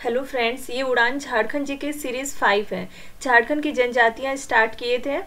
Hello friends, ये उड़ान झारखंड जी के सीरीज़ 5 है। झारखंड की जनजातियां स्टार्ट किए थे।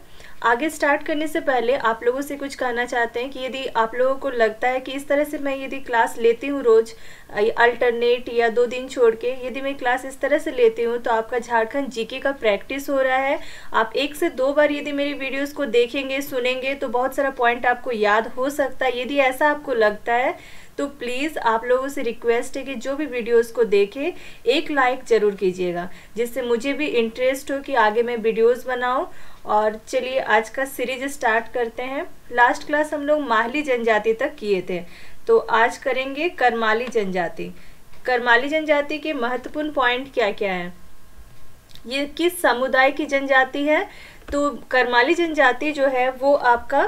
आगे स्टार्ट करने से पहले आप लोगों से कुछ कहना चाहते हैं कि यदि आप लोगों को लगता है कि इस तरह से मैं यदि क्लास लेती हूँ रोज़ अल्टरनेट या 2 दिन छोड़ के, यदि मैं क्लास इस तरह से लेती हूँ तो आपका झारखंड जीके का प्रैक्टिस हो रहा है। आप 1 से 2 बार यदि मेरी वीडियोस को देखेंगे सुनेंगे तो बहुत सारा पॉइंट आपको याद हो सकता है। यदि ऐसा आपको लगता है तो प्लीज़ आप लोगों से रिक्वेस्ट है कि जो भी वीडियोस को देखें एक लाइक ज़रूर कीजिएगा, जिससे मुझे भी इंटरेस्ट हो कि आगे मैं वीडियोस बनाऊं। और चलिए आज का सीरीज स्टार्ट करते हैं। लास्ट क्लास हम लोग माहली जनजाति तक किए थे, तो आज करेंगे करमाली जनजाति। करमाली जनजाति के महत्वपूर्ण पॉइंट क्या क्या है, ये किस समुदाय की जनजाति है। तो करमाली जनजाति जो है वो आपका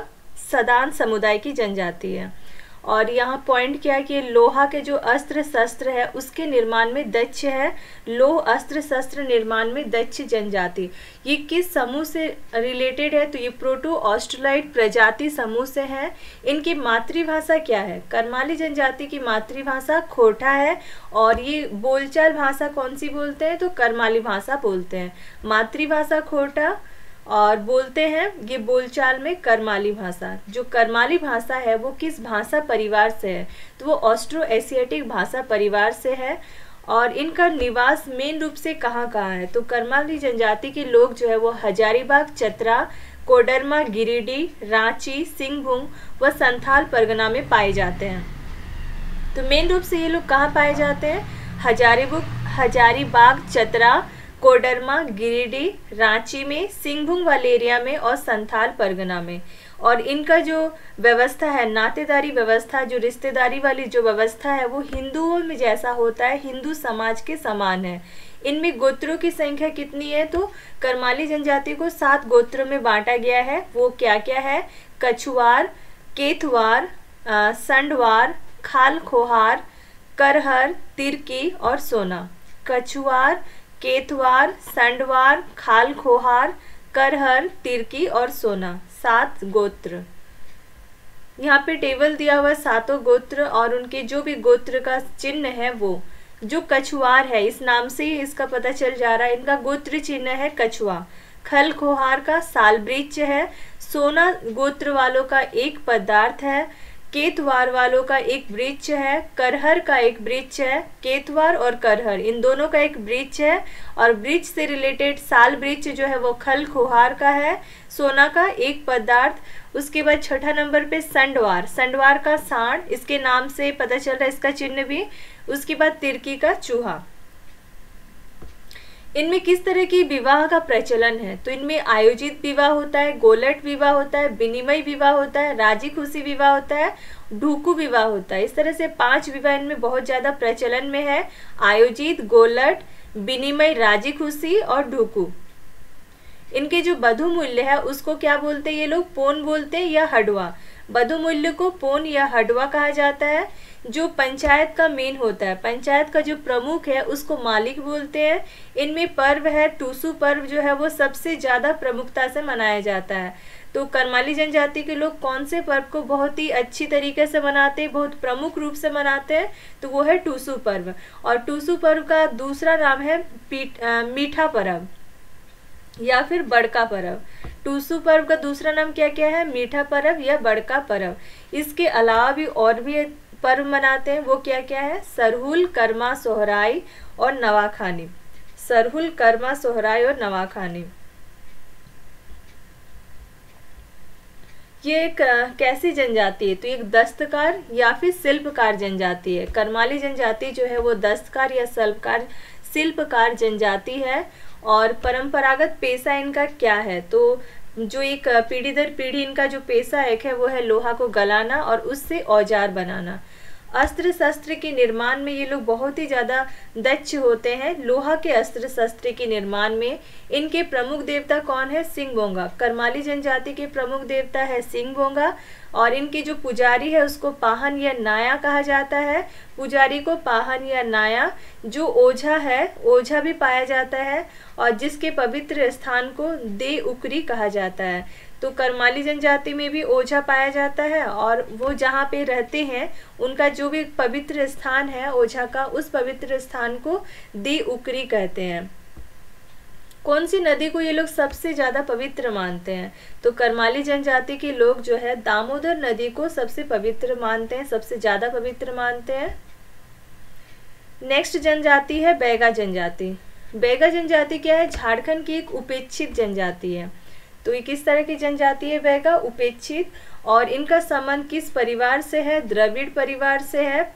सदान समुदाय की जनजाति है। और यहाँ पॉइंट क्या है कि लोहा के जो अस्त्र शस्त्र है उसके निर्माण में दक्ष है। लोह अस्त्र शस्त्र निर्माण में दक्ष जनजाति। ये किस समूह से रिलेटेड है, तो ये प्रोटो ऑस्ट्रेलाइड प्रजाति समूह से है। इनकी मातृभाषा क्या है, करमाली जनजाति की मातृभाषा खोटा है। और ये बोलचाल भाषा कौन सी बोलते हैं, तो करमाली भाषा बोलते हैं। मातृभाषा खोटा और बोलते हैं ये बोलचाल में करमाली भाषा। जो करमाली भाषा है वो किस भाषा परिवार से है, तो वो ऑस्ट्रो एशियाटिक भाषा परिवार से है। और इनका निवास मेन रूप से कहाँ कहाँ है, तो करमाली जनजाति के लोग जो है वो हजारीबाग, चतरा, कोडरमा, गिरिडीह, रांची, सिंहभूम व संथाल परगना में पाए जाते हैं। तो मेन रूप से ये लोग कहाँ पाए जाते हैं, हजारीबाग, चतरा, कोडरमा, गिरिडीह, रांची में, सिंहभूम वाले एरिया में और संथाल परगना में। और इनका जो व्यवस्था है, नातेदारी व्यवस्था, जो रिश्तेदारी वाली जो व्यवस्था है वो हिंदुओं में जैसा होता है, हिंदू समाज के समान है। इनमें गोत्रों की संख्या कितनी है, तो करमाली जनजाति को 7 गोत्रों में बांटा गया है। वो क्या क्या है, कछुआर, केथवार, संडवार, खाल खोहार, करहर, तिरकी और सोना। कछुआर, केतवार, संडवार, खाल खोहार, करहर, तिरकी और सोना, 7 गोत्र। यहाँ पे टेबल दिया हुआ है 7 गोत्र और उनके जो भी गोत्र का चिन्ह है वो। जो कछुआर है इस नाम से ही इसका पता चल जा रहा है, इनका गोत्र चिन्ह है कछुआ। खल खोहार का साल वृक्ष है। सोना गोत्र वालों का एक पदार्थ है। केतवार वालों का एक वृक्ष है। करहर का एक वृक्ष है। केतवार और करहर इन दोनों का एक वृक्ष है। और वृक्ष से रिलेटेड साल वृक्ष जो है वो खल खोहार का है, सोना का एक पदार्थ। उसके बाद 6ठा नंबर पे संडवार, संडवार का सांड, इसके नाम से पता चल रहा है इसका चिन्ह भी। उसके बाद तिरकी का चूहा। इनमें किस तरह की विवाह का प्रचलन है, तो इनमें आयोजित विवाह होता है, गोलट विवाह होता है, विनिमय विवाह होता है, राजी खुशी विवाह होता है, ढूकू विवाह होता है। इस तरह से 5 विवाह इनमें बहुत ज्यादा प्रचलन में है, आयोजित, गोलट, विनिमय, राजी खुशी और ढूकू। इनके जो वधु मूल्य है उसको क्या बोलते हैं ये लोग, पोन बोलते हैं या हडवा। वधु मूल्य को पोन या हडवा कहा जाता है। जो पंचायत का मेन होता है, पंचायत का जो प्रमुख है उसको मालिक बोलते हैं। इनमें पर्व है टूसू पर्व जो है वो सबसे ज्यादा प्रमुखता से मनाया जाता है। तो करमाली जनजाति के लोग कौन से पर्व को बहुत ही अच्छी तरीके से मनाते हैं, बहुत प्रमुख रूप से मनाते हैं, तो वो है टूसू पर्व। और टूसू पर्व का दूसरा नाम है मीठा पर्व या फिर बड़का पर्व। टूसू पर्व का दूसरा नाम क्या क्या है, मीठा पर्व या बड़का पर्व। इसके अलावा भी और भी पर्व मनाते हैं, वो क्या क्या है, सरहुल, कर्मा, सोहराई और नवाखानी। सरहुल, कर्मा, सोहराई और नवाखानी। ये एक कैसी जनजाति है, तो एक दस्तकार या फिर शिल्पकार जनजाति है। करमाली जनजाति जो है वो दस्तकार या शिल्पकार जनजाति है। और परंपरागत पेशा इनका क्या है, तो जो एक पीढ़ी दर पीढ़ी इनका जो पेशा एक है वो है लोहा को गलाना और उससे औजार बनाना। अस्त्र शस्त्र के निर्माण में ये लोग बहुत ही ज़्यादा दक्ष होते हैं। लोहा के अस्त्र शस्त्र के निर्माण में इनके प्रमुख देवता कौन है, सिंहभोंगा। करमाली जनजाति के प्रमुख देवता है सिंहभोंगा। और इनके जो पुजारी है उसको पाहन या नाया कहा जाता है। पुजारी को पाहन या नाया। जो ओझा है, ओझा भी पाया जाता है। और जिसके पवित्र स्थान को दे उकरी कहा जाता है। तो करमाली जनजाति में भी ओझा पाया जाता है, और वो जहाँ पे रहते हैं उनका जो भी पवित्र स्थान है ओझा का, उस पवित्र स्थान को दी उकरी कहते हैं। कौन सी नदी को ये लोग सबसे ज़्यादा पवित्र मानते हैं? तो करमाली जनजाति के लोग जो है दामोदर नदी को सबसे पवित्र मानते हैं, सबसे ज़्यादा पवित्र मानते हैं। नेक्स्ट जनजाति है बैगा जनजाति। बैगा जनजाति क्या है? झारखंड की एक उपेक्षित जनजाति है। तो ये किस तरह की जनजाति है बैगा? उपेक्षित। और इनका संबंध किस परिवार से है? द्रविड़ परिवार से है।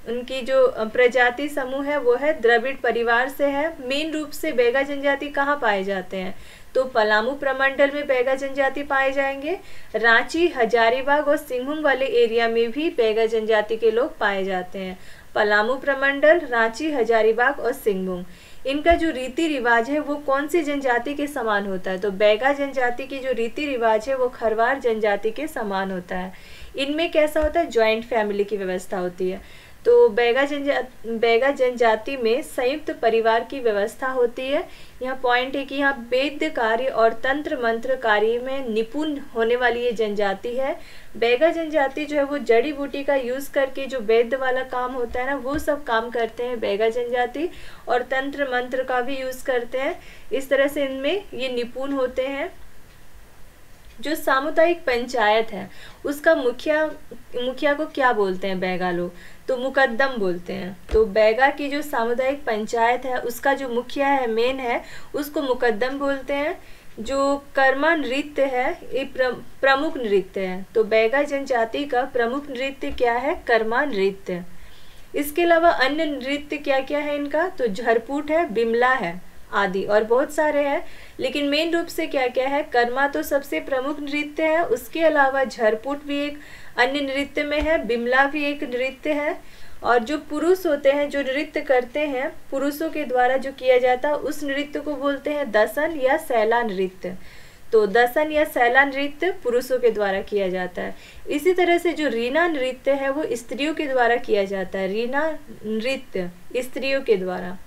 उनकी जो प्रजाति समूह है वो है द्रविड़ परिवार से है। मेन रूप से बैगा जनजाति कहाँ पाए जाते हैं? तो पलामू प्रमंडल में बैगा जनजाति पाए जाएंगे। रांची, हजारीबाग और सिंहभूम वाले एरिया में भी बैगा जनजाति के लोग पाए जाते हैं। पलामू प्रमंडल, रांची, हजारीबाग और सिंहभूम। इनका जो रीति रिवाज है वो कौन सी जनजाति के समान होता है? तो बैगा जनजाति की जो रीति रिवाज है वो खरवार जनजाति के समान होता है। इनमें कैसा होता है? ज्वाइंट फैमिली की व्यवस्था होती है। तो बैगा जनजाति में संयुक्त परिवार की व्यवस्था होती है। यहाँ पॉइंट है कि यहाँ वेद कार्य और तंत्र मंत्र कार्य में निपुण होने वाली ये जनजाति है। बैगा जनजाति जो है वो जड़ी बूटी का यूज करके जो वैद्य वाला काम होता है ना, वो सब काम करते हैं बैगा जनजाति, और तंत्र मंत्र का भी यूज करते हैं। इस तरह से इनमें ये निपुण होते हैं। जो सामुदायिक पंचायत है उसका मुखिया को क्या बोलते हैं बैगा लोग? तो मुकद्दम बोलते हैं। तो बैगा की जो सामुदायिक पंचायत है उसका जो मुखिया है, मेन है, उसको मुकद्दम बोलते हैं। जो कर्मा नृत्य है ये प्रमुख नृत्य है। तो बैगा जनजाति का प्रमुख नृत्य क्या है? कर्मा नृत्य। इसके अलावा अन्य नृत्य क्या क्या है इनका? तो झरपुट है, बिमला है आदि, और बहुत सारे हैं। लेकिन मेन रूप से क्या क्या है? कर्मा तो सबसे प्रमुख नृत्य है, उसके अलावा झरपुट भी एक अन्य नृत्य में है, बिमला भी एक नृत्य है। और जो पुरुष होते हैं जो नृत्य करते हैं, पुरुषों के द्वारा जो किया जाता है उस नृत्य को बोलते हैं दसन या सैला नृत्य। तो दसन या सैला नृत्य पुरुषों के द्वारा किया जाता है। इसी तरह से जो रीना नृत्य है वो स्त्रियों के द्वारा किया जाता है। रीना नृत्य स्त्रियों के द्वारा।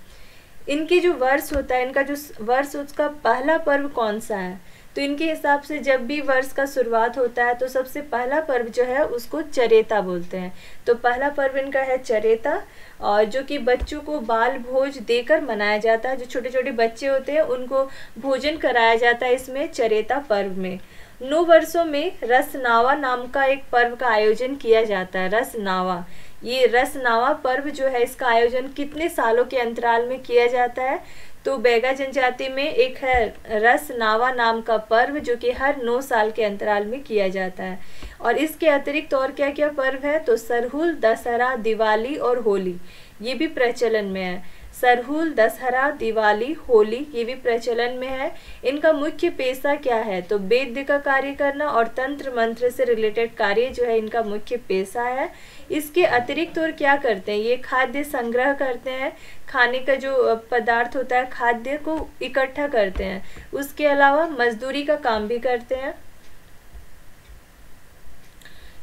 इनकी जो वर्ष होता है, इनका जो वर्ष उसका पहला पर्व कौन सा है? तो इनके हिसाब से जब भी वर्ष का शुरुआत होता है तो सबसे पहला पर्व जो है उसको चरेता बोलते हैं। तो पहला पर्व इनका है चरेता, और जो कि बच्चों को बाल भोज देकर मनाया जाता है। जो छोटे छोटे बच्चे होते हैं उनको भोजन कराया जाता है इसमें चरेता पर्व में। 9 वर्षों में रसनावा नाम का एक पर्व का आयोजन किया जाता है। रसनावा, ये रसनावा पर्व जो है इसका आयोजन कितने सालों के अंतराल में किया जाता है? तो बैगा जनजाति में एक है रसनावा नाम का पर्व जो कि हर 9 साल के अंतराल में किया जाता है। और इसके अतिरिक्त और क्या क्या पर्व है? तो सरहुल, दशहरा, दिवाली और होली ये भी प्रचलन में है। सरहुल, दशहरा, दिवाली, होली ये भी प्रचलन में है। इनका मुख्य पेशा क्या है? तो वेद का कार्य करना और तंत्र मंत्र से रिलेटेड कार्य जो है इनका मुख्य पेशा है। इसके अतिरिक्त और क्या करते हैं? ये खाद्य संग्रह करते हैं, खाने का जो पदार्थ होता है खाद्य को इकट्ठा करते हैं। उसके अलावा मजदूरी का काम भी करते हैं।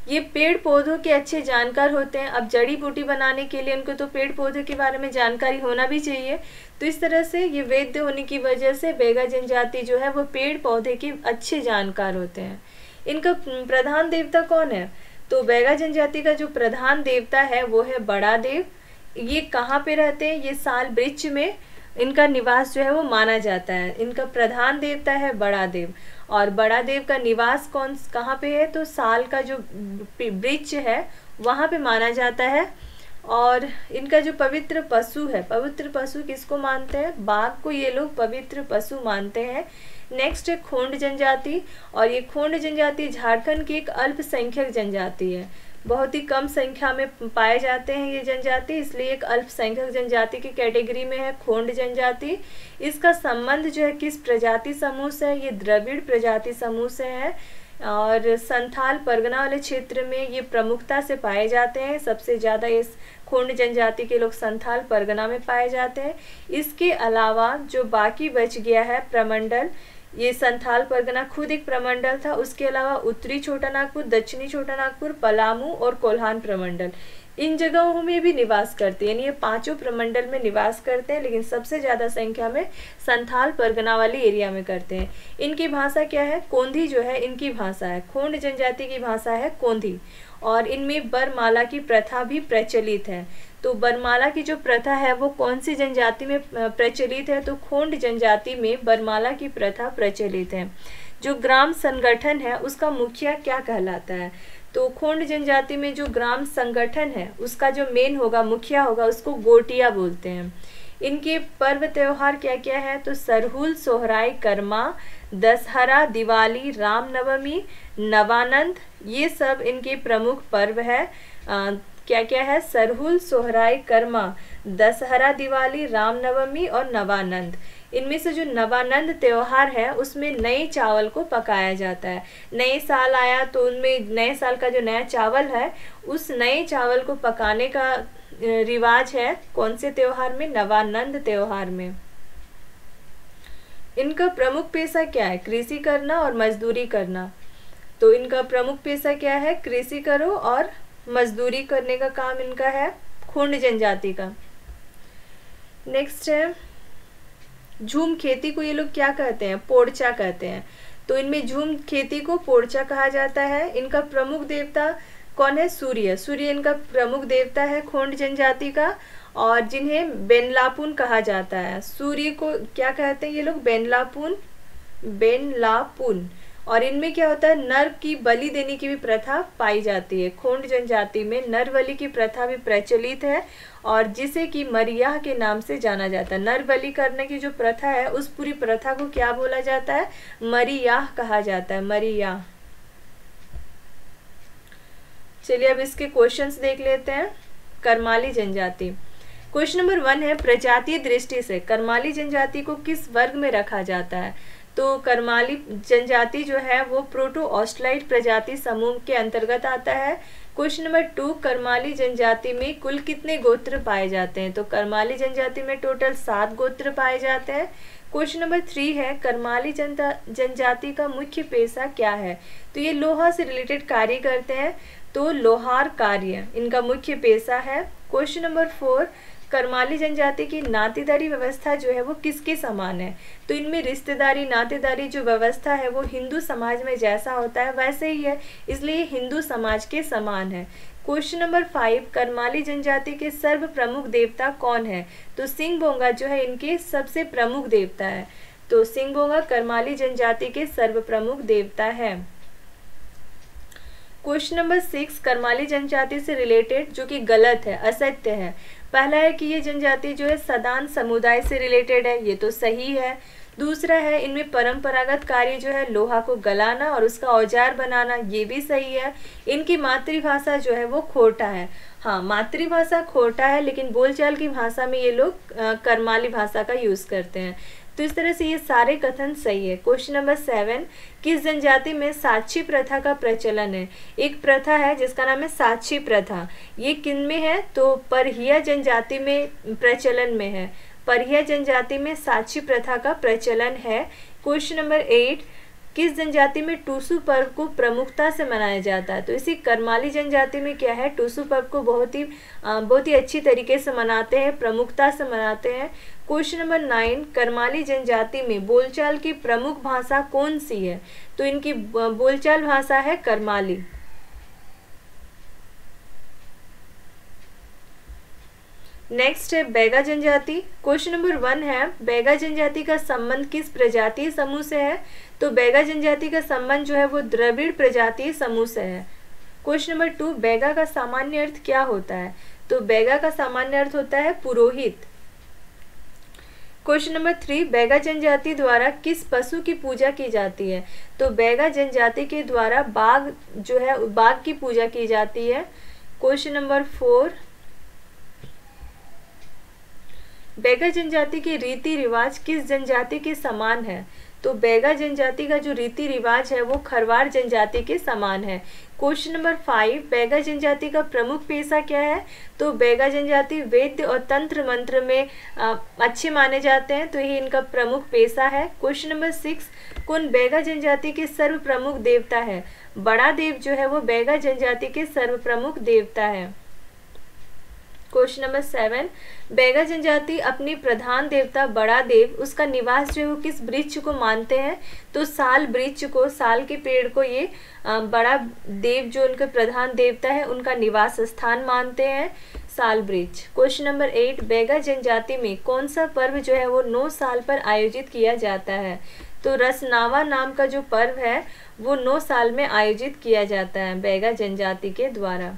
ये पेड़ पौधों के अच्छे जानकार होते हैं। अब जड़ी बूटी बनाने के लिए उनको तो पेड़ पौधे के बारे में जानकारी होना भी चाहिए। तो इस तरह से ये वैद्य होने की वजह से बैगा जनजाति जो है वो पेड़ पौधे के अच्छे जानकार होते हैं। इनका प्रधान देवता कौन है? तो बैगा जनजाति का जो प्रधान देवता है वो है बड़ा देव। ये कहाँ पे रहते हैं? ये साल वृक्ष में इनका निवास जो है वो माना जाता है। इनका प्रधान देवता है बड़ा देव, और बड़ा देव का निवास कहाँ पे है? तो साल का जो वृक्ष है वहाँ पे माना जाता है। और इनका जो पवित्र पशु है, पवित्र पशु किसको मानते हैं? बाघ को ये लोग पवित्र पशु मानते हैं। नेक्स्ट है खोंड जनजाति, और ये खोंड जनजाति झारखंड की एक अल्पसंख्यक जनजाति है। बहुत ही कम संख्या में पाए जाते हैं ये जनजाति, इसलिए एक अल्पसंख्यक जनजाति की कैटेगरी में है खोंड जनजाति। इसका संबंध जो है किस प्रजाति समूह से है? ये द्रविड़ प्रजाति समूह से है। और संथाल परगना वाले क्षेत्र में ये प्रमुखता से पाए जाते हैं। सबसे ज़्यादा इस खोंड जनजाति के लोग संथाल परगना में पाए जाते हैं। इसके अलावा जो बाकी बच गया है प्रमंडल, ये संथाल परगना खुद एक प्रमंडल था। उसके अलावा उत्तरी छोटा नागपुर, दक्षिणी छोटा नागपुर, पलामू और कोल्हान प्रमंडल, इन जगहों में भी निवास करते हैं, यानी ये पांचों प्रमंडल में निवास करते हैं, लेकिन सबसे ज़्यादा संख्या में संथाल परगना वाली एरिया में करते हैं। इनकी भाषा क्या है? कोंधी जो है इनकी भाषा है। खोंड जनजाति की भाषा है कोंधी, और इनमें बरमाला की प्रथा भी प्रचलित है। तो बरमाला की जो प्रथा है वो कौन सी जनजाति में प्रचलित है? तो खोंड जनजाति में बरमाला की प्रथा प्रचलित है। जो ग्राम संगठन है उसका मुखिया क्या कहलाता है? तो खोंड जनजाति में जो ग्राम संगठन है उसका जो मेन होगा, मुखिया होगा, उसको गोटिया बोलते हैं। इनके पर्व त्योहार क्या क्या है? तो सरहुल, सोहराय, करमा, दशहरा, दिवाली, रामनवमी, नवानंद, ये सब इनके प्रमुख पर्व है। क्या क्या है? सरहुल, सोहराय, करमा, दशहरा, दिवाली, रामनवमी और नवानंद। इनमें से जो नवानंद त्योहार है उसमें नए चावल को पकाया जाता है। नए साल आया तो उनमें नए साल का जो नया चावल है उस नए चावल को पकाने का रिवाज है। कौन से त्योहार में? नवानंद त्योहार में। इनका प्रमुख पेशा क्या है? कृषि करना और मजदूरी करना। तो इनका प्रमुख पेशा क्या है? कृषि करो और मजदूरी करने का काम इनका है, खोंड जनजाति का। नेक्स्ट है झूम खेती को ये लोग क्या कहते हैं? पोड़चा कहते हैं। तो इनमें झूम खेती को पोड़चा कहा जाता है। इनका प्रमुख देवता कौन है? सूर्य। सूर्य इनका प्रमुख देवता है खोंड जनजाति का, और जिन्हें बेनलापुन कहा जाता है। सूर्य को क्या कहते हैं ये लोग? बेनलापुन, बेनलापुन। और इनमें क्या होता है? नर की बलि देने की भी प्रथा पाई जाती है। खोंड जनजाति में नर बलि की प्रथा भी प्रचलित है, और जिसे कि मरियाह के नाम से जाना जाता है। नर बलि करने की जो प्रथा है उस पूरी प्रथा को क्या बोला जाता है? मरियाह कहा जाता है, मरियाह। चलिए अब इसके क्वेश्चंस देख लेते हैं। करमाली जनजाति, क्वेश्चन नंबर 1 है प्रजातीय दृष्टि से करमाली जनजाति को किस वर्ग में रखा जाता है? तो करमाली जनजाति जो है वो प्रोटो ऑस्ट्राइड प्रजाति समूह के अंतर्गत आता है। क्वेश्चन नंबर 2, करमाली जनजाति में कुल कितने गोत्र पाए जाते हैं? तो करमाली जनजाति में टोटल 7 गोत्र पाए जाते हैं। क्वेश्चन नंबर 3 है करमाली जनजाति का मुख्य पेशा क्या है? तो ये लोहा से रिलेटेड कार्य करते हैं, तो लोहार कार्य इनका मुख्य पेशा है। क्वेश्चन नंबर 4, करमाली जनजाति की नातेदारी व्यवस्था जो है वो किसके समान है? तो इनमें रिश्तेदारी, नातेदारी जो व्यवस्था है वो हिंदू समाज में जैसा होता है वैसे ही है, इसलिए हिंदू समाज के समान है। क्वेश्चन नंबर 5, करमाली जनजाति के सर्व प्रमुख देवता कौन है? तो सिंहबोंगा जो है इनके सबसे प्रमुख देवता है। तो सिंहबोंगा करमाली जनजाति के सर्व प्रमुख देवता है। क्वेश्चन नंबर 6, करमाली जनजाति से रिलेटेड जो कि गलत है, असत्य है। पहला है कि ये जनजाति जो है सदान समुदाय से रिलेटेड है, ये तो सही है। दूसरा है इनमें परंपरागत कार्य जो है लोहा को गलाना और उसका औजार बनाना, ये भी सही है। इनकी मातृभाषा जो है वो खोटा है। हाँ, मातृभाषा खोटा है, लेकिन बोलचाल की भाषा में ये लोग करमाली भाषा का यूज़ करते हैं। तो इस तरह से ये सारे कथन सही है। क्वेश्चन नंबर 7, किस जनजाति में साक्षी प्रथा का प्रचलन है? एक प्रथा है जिसका नाम है साक्षी प्रथा। ये किन में है? तो परहिया जनजाति में प्रचलन में है। परहिया जनजाति में साक्षी प्रथा का प्रचलन है। क्वेश्चन नंबर 8, किस जनजाति में टूसू पर्व को प्रमुखता से मनाया जाता है? तो इसी करमाली जनजाति में क्या है, टूसू पर्व को बहुत ही अच्छी तरीके से मनाते हैं, प्रमुखता से मनाते हैं। क्वेश्चन नंबर 9, करमाली जनजाति में बोलचाल की प्रमुख भाषा कौन सी है? तो इनकी बोलचाल भाषा है करमाली। नेक्स्ट है बैगा जनजाति। क्वेश्चन नंबर 1 है बैगा जनजाति का संबंध किस प्रजातीय समूह से है? तो बैगा जनजाति का संबंध जो है वो द्रविड़ प्रजातीय समूह से है। क्वेश्चन नंबर 2, बैगा का सामान्य अर्थ क्या होता है? तो बैगा का सामान्य अर्थ होता है पुरोहित। क्वेश्चन नंबर 3, बैगा जनजाति द्वारा किस पशु की पूजा की जाती है? तो बैगा जनजाति के द्वारा बाघ जो है बाघ की पूजा की जाती है। क्वेश्चन नंबर 4, बैगा जनजाति के रीति रिवाज किस जनजाति के समान है? तो बैगा जनजाति का जो रीति रिवाज है वो खरवार जनजाति के समान है। क्वेश्चन नंबर 5, बैगा जनजाति का प्रमुख पेशा क्या है? तो बैगा जनजाति वैद्य और तंत्र मंत्र में अच्छे माने जाते हैं, तो यही इनका प्रमुख पेशा है। क्वेश्चन नंबर 6, कौन बैगा जनजाति के सर्व प्रमुख देवता है? बड़ा देव जो है वो बैगा जनजाति के सर्व प्रमुख देवता है। क्वेश्चन नंबर 7, बैगा जनजाति अपनी प्रधान देवता बड़ा देव उसका निवास जो है वो किस वृक्ष को मानते हैं? तो साल वृक्ष को, साल के पेड़ को ये बड़ा देव जो उनके प्रधान देवता है उनका निवास स्थान मानते हैं, साल वृक्ष। क्वेश्चन नंबर 8, बैगा जनजाति में कौन सा पर्व जो है वो 9 साल पर आयोजित किया जाता है? तो रसनावा नाम का जो पर्व है वो 9 साल में आयोजित किया जाता है बैगा जनजाति के द्वारा।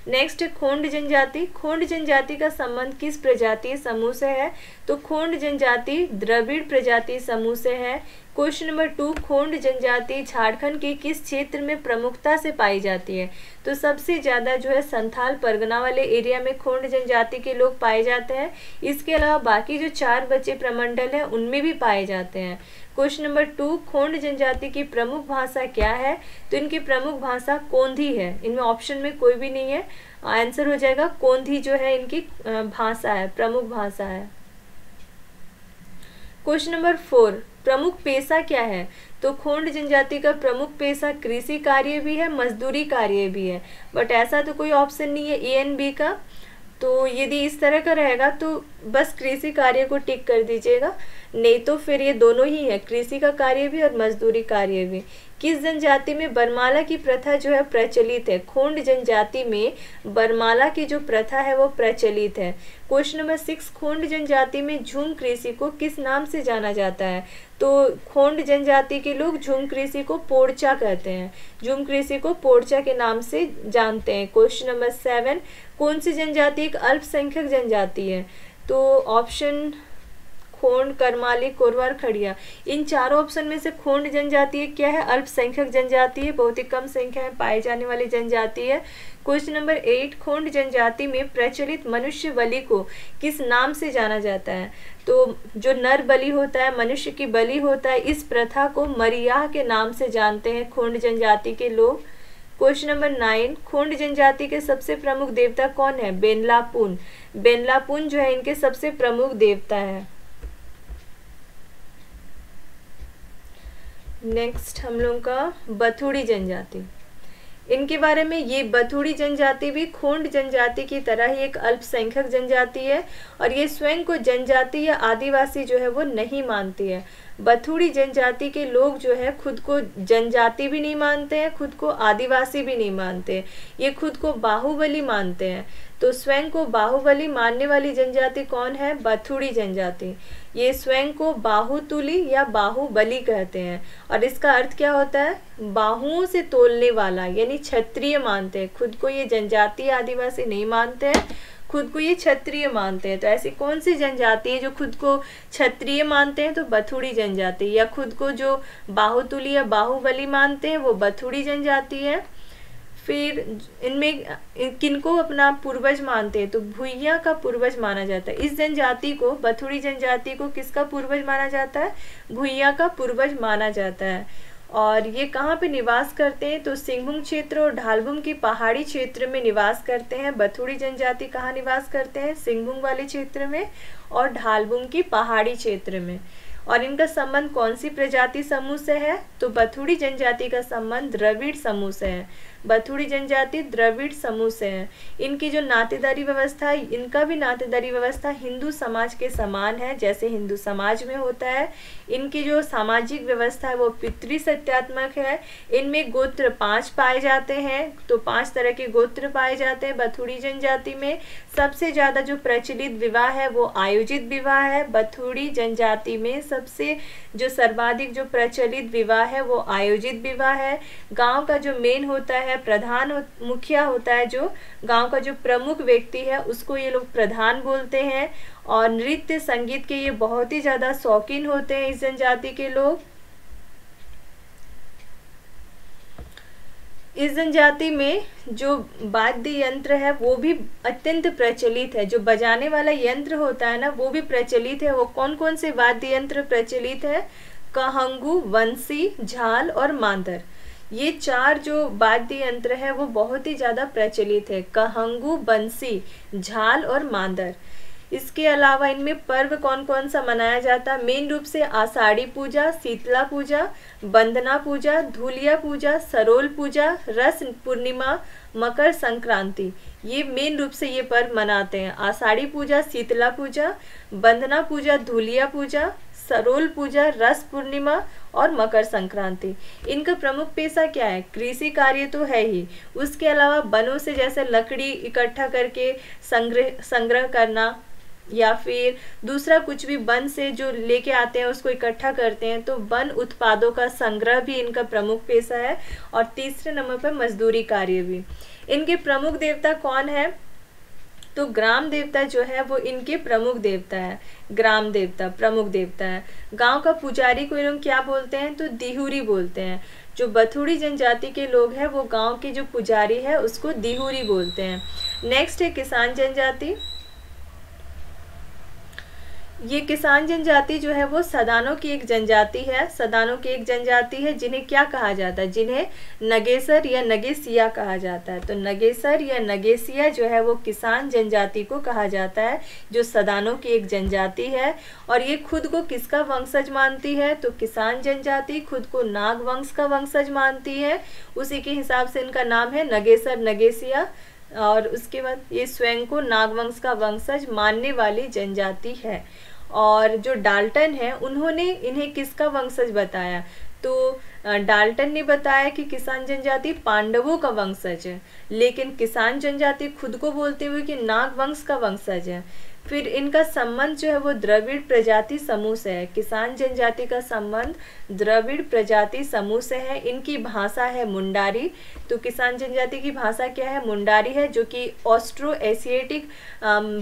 नेक्स्ट, खोंड जनजाति। खोंड जनजाति का संबंध किस प्रजातीय समूह से है? तो खोंड जनजाति द्रविड़ प्रजातीय समूह से है। क्वेश्चन नंबर 2, खोंड जनजाति झारखंड के किस क्षेत्र में प्रमुखता से पाई जाती है? तो सबसे ज़्यादा जो है संथाल परगना वाले एरिया में खोंड जनजाति के लोग पाए जाते हैं। इसके अलावा बाकी जो 4 बचे प्रमंडल हैं उनमें भी पाए जाते हैं। क्वेश्चन नंबर 2, खोंड जनजाति की प्रमुख भाषा क्या है? तो इनकी प्रमुख भाषा कोंधी है। इनमें ऑप्शन में कोई भी नहीं है, आंसर हो जाएगा कोंधी जो है इनकी भाषा है, प्रमुख भाषा है। क्वेश्चन नंबर 4, प्रमुख पेशा क्या है? तो खोंड जनजाति का प्रमुख पेशा कृषि कार्य भी है, मजदूरी कार्य भी है, बट ऐसा तो कोई ऑप्शन नहीं है ए एंड बी का। तो यदि इस तरह का रहेगा तो बस कृषि कार्य को टिक कर दीजिएगा, नहीं तो फिर ये दोनों ही है, कृषि का कार्य भी और मजदूरी कार्य भी। किस जनजाति में बरमाला की प्रथा जो है प्रचलित है? खोंड जनजाति में बरमाला की जो प्रथा है वो प्रचलित है। क्वेश्चन नंबर 6, खोंड जनजाति में झूम कृषि को किस नाम से जाना जाता है? तो खोंड जनजाति के लोग झूम कृषि को पोड़चा कहते हैं, झूम कृषि को पोड़चा के नाम से जानते हैं। क्वेश्चन नंबर 7, कौन सी जनजाति एक अल्पसंख्यक जनजाति है? तो ऑप्शन खोंड, करमाली, कोरवा और खड़िया, इन चारों ऑप्शन में से खोंड जनजाति क्या है? अल्पसंख्यक जनजाति है, बहुत ही कम संख्या में पाई जाने वाली जनजाति है। क्वेश्चन नंबर 8, खोंड जनजाति में प्रचलित मनुष्य बलि को किस नाम से जाना जाता है? तो जो नर बलि होता है, मनुष्य की बलि होता है, इस प्रथा को मरियाह के नाम से जानते हैं खोंड जनजाति के लोग। क्वेश्चन नंबर 9, खोंड जनजाति के सबसे प्रमुख देवता कौन है? बेनलापुन। बेनलापुन जो है इनके सबसे प्रमुख देवता है। नेक्स्ट हम लोगों का बथुड़ी जनजाति, इनके बारे में, ये बथुड़ी जनजाति भी खोंड जनजाति की तरह ही एक अल्पसंख्यक जनजाति है और ये स्वयं को जनजाति या आदिवासी जो है वो नहीं मानती है। बथुड़ी जनजाति के लोग जो है खुद को जनजाति भी नहीं मानते हैं, खुद को आदिवासी भी नहीं मानते, ये खुद को बाहुबली मानते हैं। तो स्वयं को बाहुबली मानने वाली जनजाति कौन है? बथुड़ी जनजाति। ये स्वयं को बाहुतुली या बाहुबली कहते हैं और इसका अर्थ क्या होता है? बाहुओं से तोलने वाला, यानी क्षत्रिय मानते हैं खुद को, ये जनजाति आदिवासी नहीं मानते हैं, खुद को ये क्षत्रिय मानते हैं। तो ऐसी कौन सी जनजाति है जो खुद को क्षत्रिय मानते हैं? तो बथुड़ी जनजाति। या खुद को जो बाहुतुली या बाहुबली मानते हैं वो बथुड़ी जनजाति है। फिर इनमें किनको अपना पूर्वज मानते हैं? तो भुइयां का पूर्वज माना जाता है। इस जनजाति को, बथुड़ी जनजाति को किसका पूर्वज माना जाता है? भुइयां का पूर्वज माना जाता है। और ये कहाँ पे निवास करते हैं? तो सिंहभूम क्षेत्र और ढालभूम की पहाड़ी क्षेत्र में निवास करते हैं। बथुड़ी जनजाति कहाँ निवास करते हैं? सिंहभूम वाले क्षेत्र में और ढालभूम की पहाड़ी क्षेत्र में। और इनका संबंध कौन सी प्रजाति समूह से है? तो बथुड़ी जनजाति का संबंध द्रविड़ समूह से है। बथुड़ी जनजाति द्रविड़ समूह से है। इनकी जो नातेदारी व्यवस्था है, इनका भी नातेदारी व्यवस्था हिंदू समाज के समान है, जैसे हिंदू समाज में होता है। इनकी जो सामाजिक व्यवस्था है वो पितृसत्यात्मक है। इनमें गोत्र 5 पाए जाते हैं, तो 5 तरह के गोत्र पाए जाते हैं बथुड़ी जनजाति में। सबसे ज़्यादा जो प्रचलित विवाह है वो आयोजित विवाह है। बथुड़ी जनजाति में सबसे जो सर्वाधिक जो प्रचलित विवाह है वो आयोजित विवाह है। गांव का जो मेन होता है, प्रधान मुखिया होता है, जो गांव का जो प्रमुख व्यक्ति है उसको ये लोग प्रधान बोलते हैं। और नृत्य संगीत के ये बहुत ही ज़्यादा शौकीन होते हैं इस जनजाति के लोग। इस जनजाति में जो वाद्य यंत्र है वो भी अत्यंत प्रचलित है। जो बजाने वाला यंत्र होता है ना वो भी प्रचलित है। वो कौन कौन से वाद्य यंत्र प्रचलित है? कहंगू, बंसी, झाल और मांदर। ये 4 जो वाद्य यंत्र है वो बहुत ही ज़्यादा प्रचलित है। कहंगू, बंसी, झाल और मांदर। इसके अलावा इनमें पर्व कौन कौन सा मनाया जाता है? मेन रूप से आषाढ़ी पूजा, शीतला पूजा, वंदना पूजा, धूलिया पूजा, सरोल पूजा, रस पूर्णिमा, मकर संक्रांति। ये मेन रूप से ये पर्व मनाते हैं। आषाढ़ी पूजा, शीतला पूजा, बंदना पूजा, धूलिया पूजा, सरोल पूजा, रस पूर्णिमा और मकर संक्रांति। इनका प्रमुख पेशा क्या है? कृषि कार्य तो है ही, उसके अलावा वनों से जैसे लकड़ी इकट्ठा करके संग्रह करना, या फिर दूसरा कुछ भी वन से जो लेके आते हैं उसको इकट्ठा करते हैं, तो वन उत्पादों का संग्रह भी इनका प्रमुख पेशा है। और तीसरे नंबर पर मजदूरी कार्य भी। इनके प्रमुख देवता कौन है? तो ग्राम देवता जो है वो इनके प्रमुख देवता है। ग्राम देवता प्रमुख देवता है। गांव का पुजारी को ये लोग क्या बोलते हैं? तो दिहुरी बोलते हैं। जो बथुड़ी जनजाति के लोग हैं वो गांव के जो पुजारी है उसको दिहुरी बोलते हैं। नेक्स्ट है किसान जनजाति। ये किसान जनजाति जो है वो सदानों की एक जनजाति है। सदानों की एक जनजाति है जिन्हें क्या कहा जाता है? जिन्हें नगेसर या नगेसिया कहा जाता है। तो नगेसर या नगेसिया जो है वो किसान जनजाति को कहा जाता है, जो सदानों की एक जनजाति है। और ये खुद को किसका वंशज मानती है? तो किसान जनजाति खुद को नाग वंश का वंशज मानती है। उसी के हिसाब से इनका नाम है नगेसर नगेसिया। और उसके बाद ये स्वयं को नागवंश का वंशज मानने वाली जनजाति है। और जो डाल्टन है उन्होंने इन्हें किसका वंशज बताया? तो डाल्टन ने बताया कि किसान जनजाति पांडवों का वंशज है, लेकिन किसान जनजाति खुद को बोलते हुए कि नागवंश का वंशज है। फिर इनका संबंध जो है वो द्रविड़ प्रजाति समूह से है। किसान जनजाति का संबंध द्रविड़ प्रजाति समूह से है। इनकी भाषा है मुंडारी। तो किसान जनजाति की भाषा क्या है? मुंडारी है, जो कि ऑस्ट्रो एशियाटिक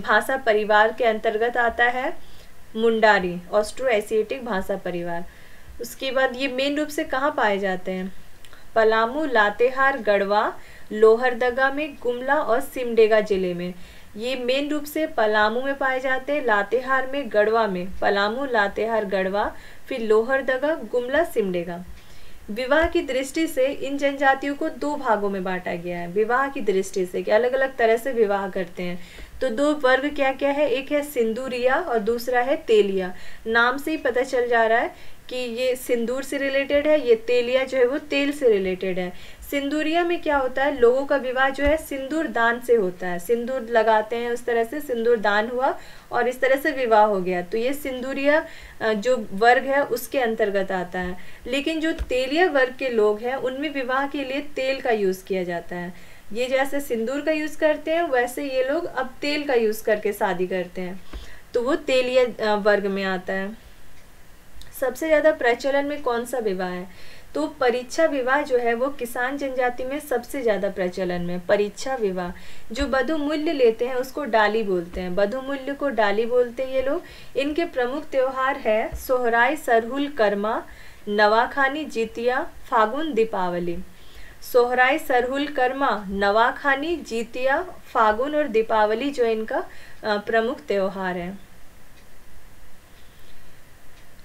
भाषा परिवार के अंतर्गत आता है। मुंडारी ऑस्ट्रो एशियाटिक भाषा परिवार। उसके बाद ये मेन रूप से कहाँ पाए जाते हैं? पलामू, लातेहार, गढ़वा, लोहरदगा में, गुमला और सिमडेगा जिले में। ये मेन रूप से पलामू में पाए जाते हैं, लातेहार में, गढ़वा में। पलामू, लातेहार, गढ़वा, फिर लोहरदगा, गुमला, सिमडेगा। विवाह की दृष्टि से इन जनजातियों को दो भागों में बांटा गया है। विवाह की दृष्टि से कि अलग अलग तरह से विवाह करते हैं। तो दो वर्ग क्या क्या है? एक है सिंदूरिया और दूसरा है तेलिया। नाम से ही पता चल जा रहा है कि ये सिंदूर से रिलेटेड है, ये तेलिया जो है वो तेल से रिलेटेड है। सिंदूरिया में क्या होता है? लोगों का विवाह जो है सिंदूर दान से होता है। सिंदूर लगाते हैं, उस तरह से सिंदूर दान हुआ और इस तरह से विवाह हो गया। तो ये सिंदूरिया जो वर्ग है उसके अंतर्गत आता है। लेकिन जो तेलिया वर्ग के लोग हैं उनमें विवाह के लिए तेल का यूज़ किया जाता है। ये जैसे सिंदूर का यूज़ करते हैं वैसे ये लोग अब तेल का यूज़ करके शादी करते हैं, तो वो तेलिया वर्ग में आता है। सबसे ज़्यादा प्रचलन में कौन सा विवाह है? तो परीक्षा विवाह जो है वो किसान जनजाति में सबसे ज़्यादा प्रचलन में। परीक्षा विवाह जो बधु मूल्य लेते हैं उसको डाली बोलते हैं। बधु मूल्य को डाली बोलते हैं ये लोग। इनके प्रमुख त्योहार है सोहराय, सरहुल, करमा, नवाखानी, जितिया, फागुन, दीपावली। सोहराय, सरहुल, करमा, नवाखानी, जितिया, फागुन और दीपावली जो इनका प्रमुख त्योहार है।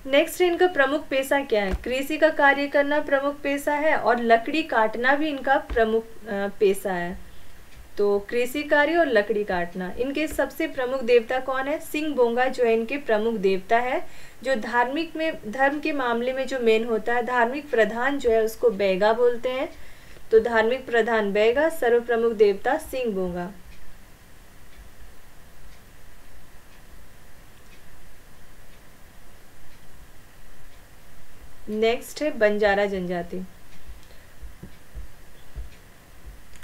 नेक्स्ट इनका प्रमुख पेशा क्या है? कृषि का कार्य करना प्रमुख पेशा है और लकड़ी काटना भी इनका प्रमुख पेशा है। तो कृषि कार्य और लकड़ी काटना। इनके सबसे प्रमुख देवता कौन है? सिंह बोंगा जो है इनके प्रमुख देवता है। जो धार्मिक में धर्म के मामले में जो मेन होता है, धार्मिक प्रधान जो है उसको बैगा बोलते हैं। तो धार्मिक प्रधान बैगा, सर्व प्रमुख देवता सिंह बोंगा। नेक्स्ट है बंजारा जनजाति।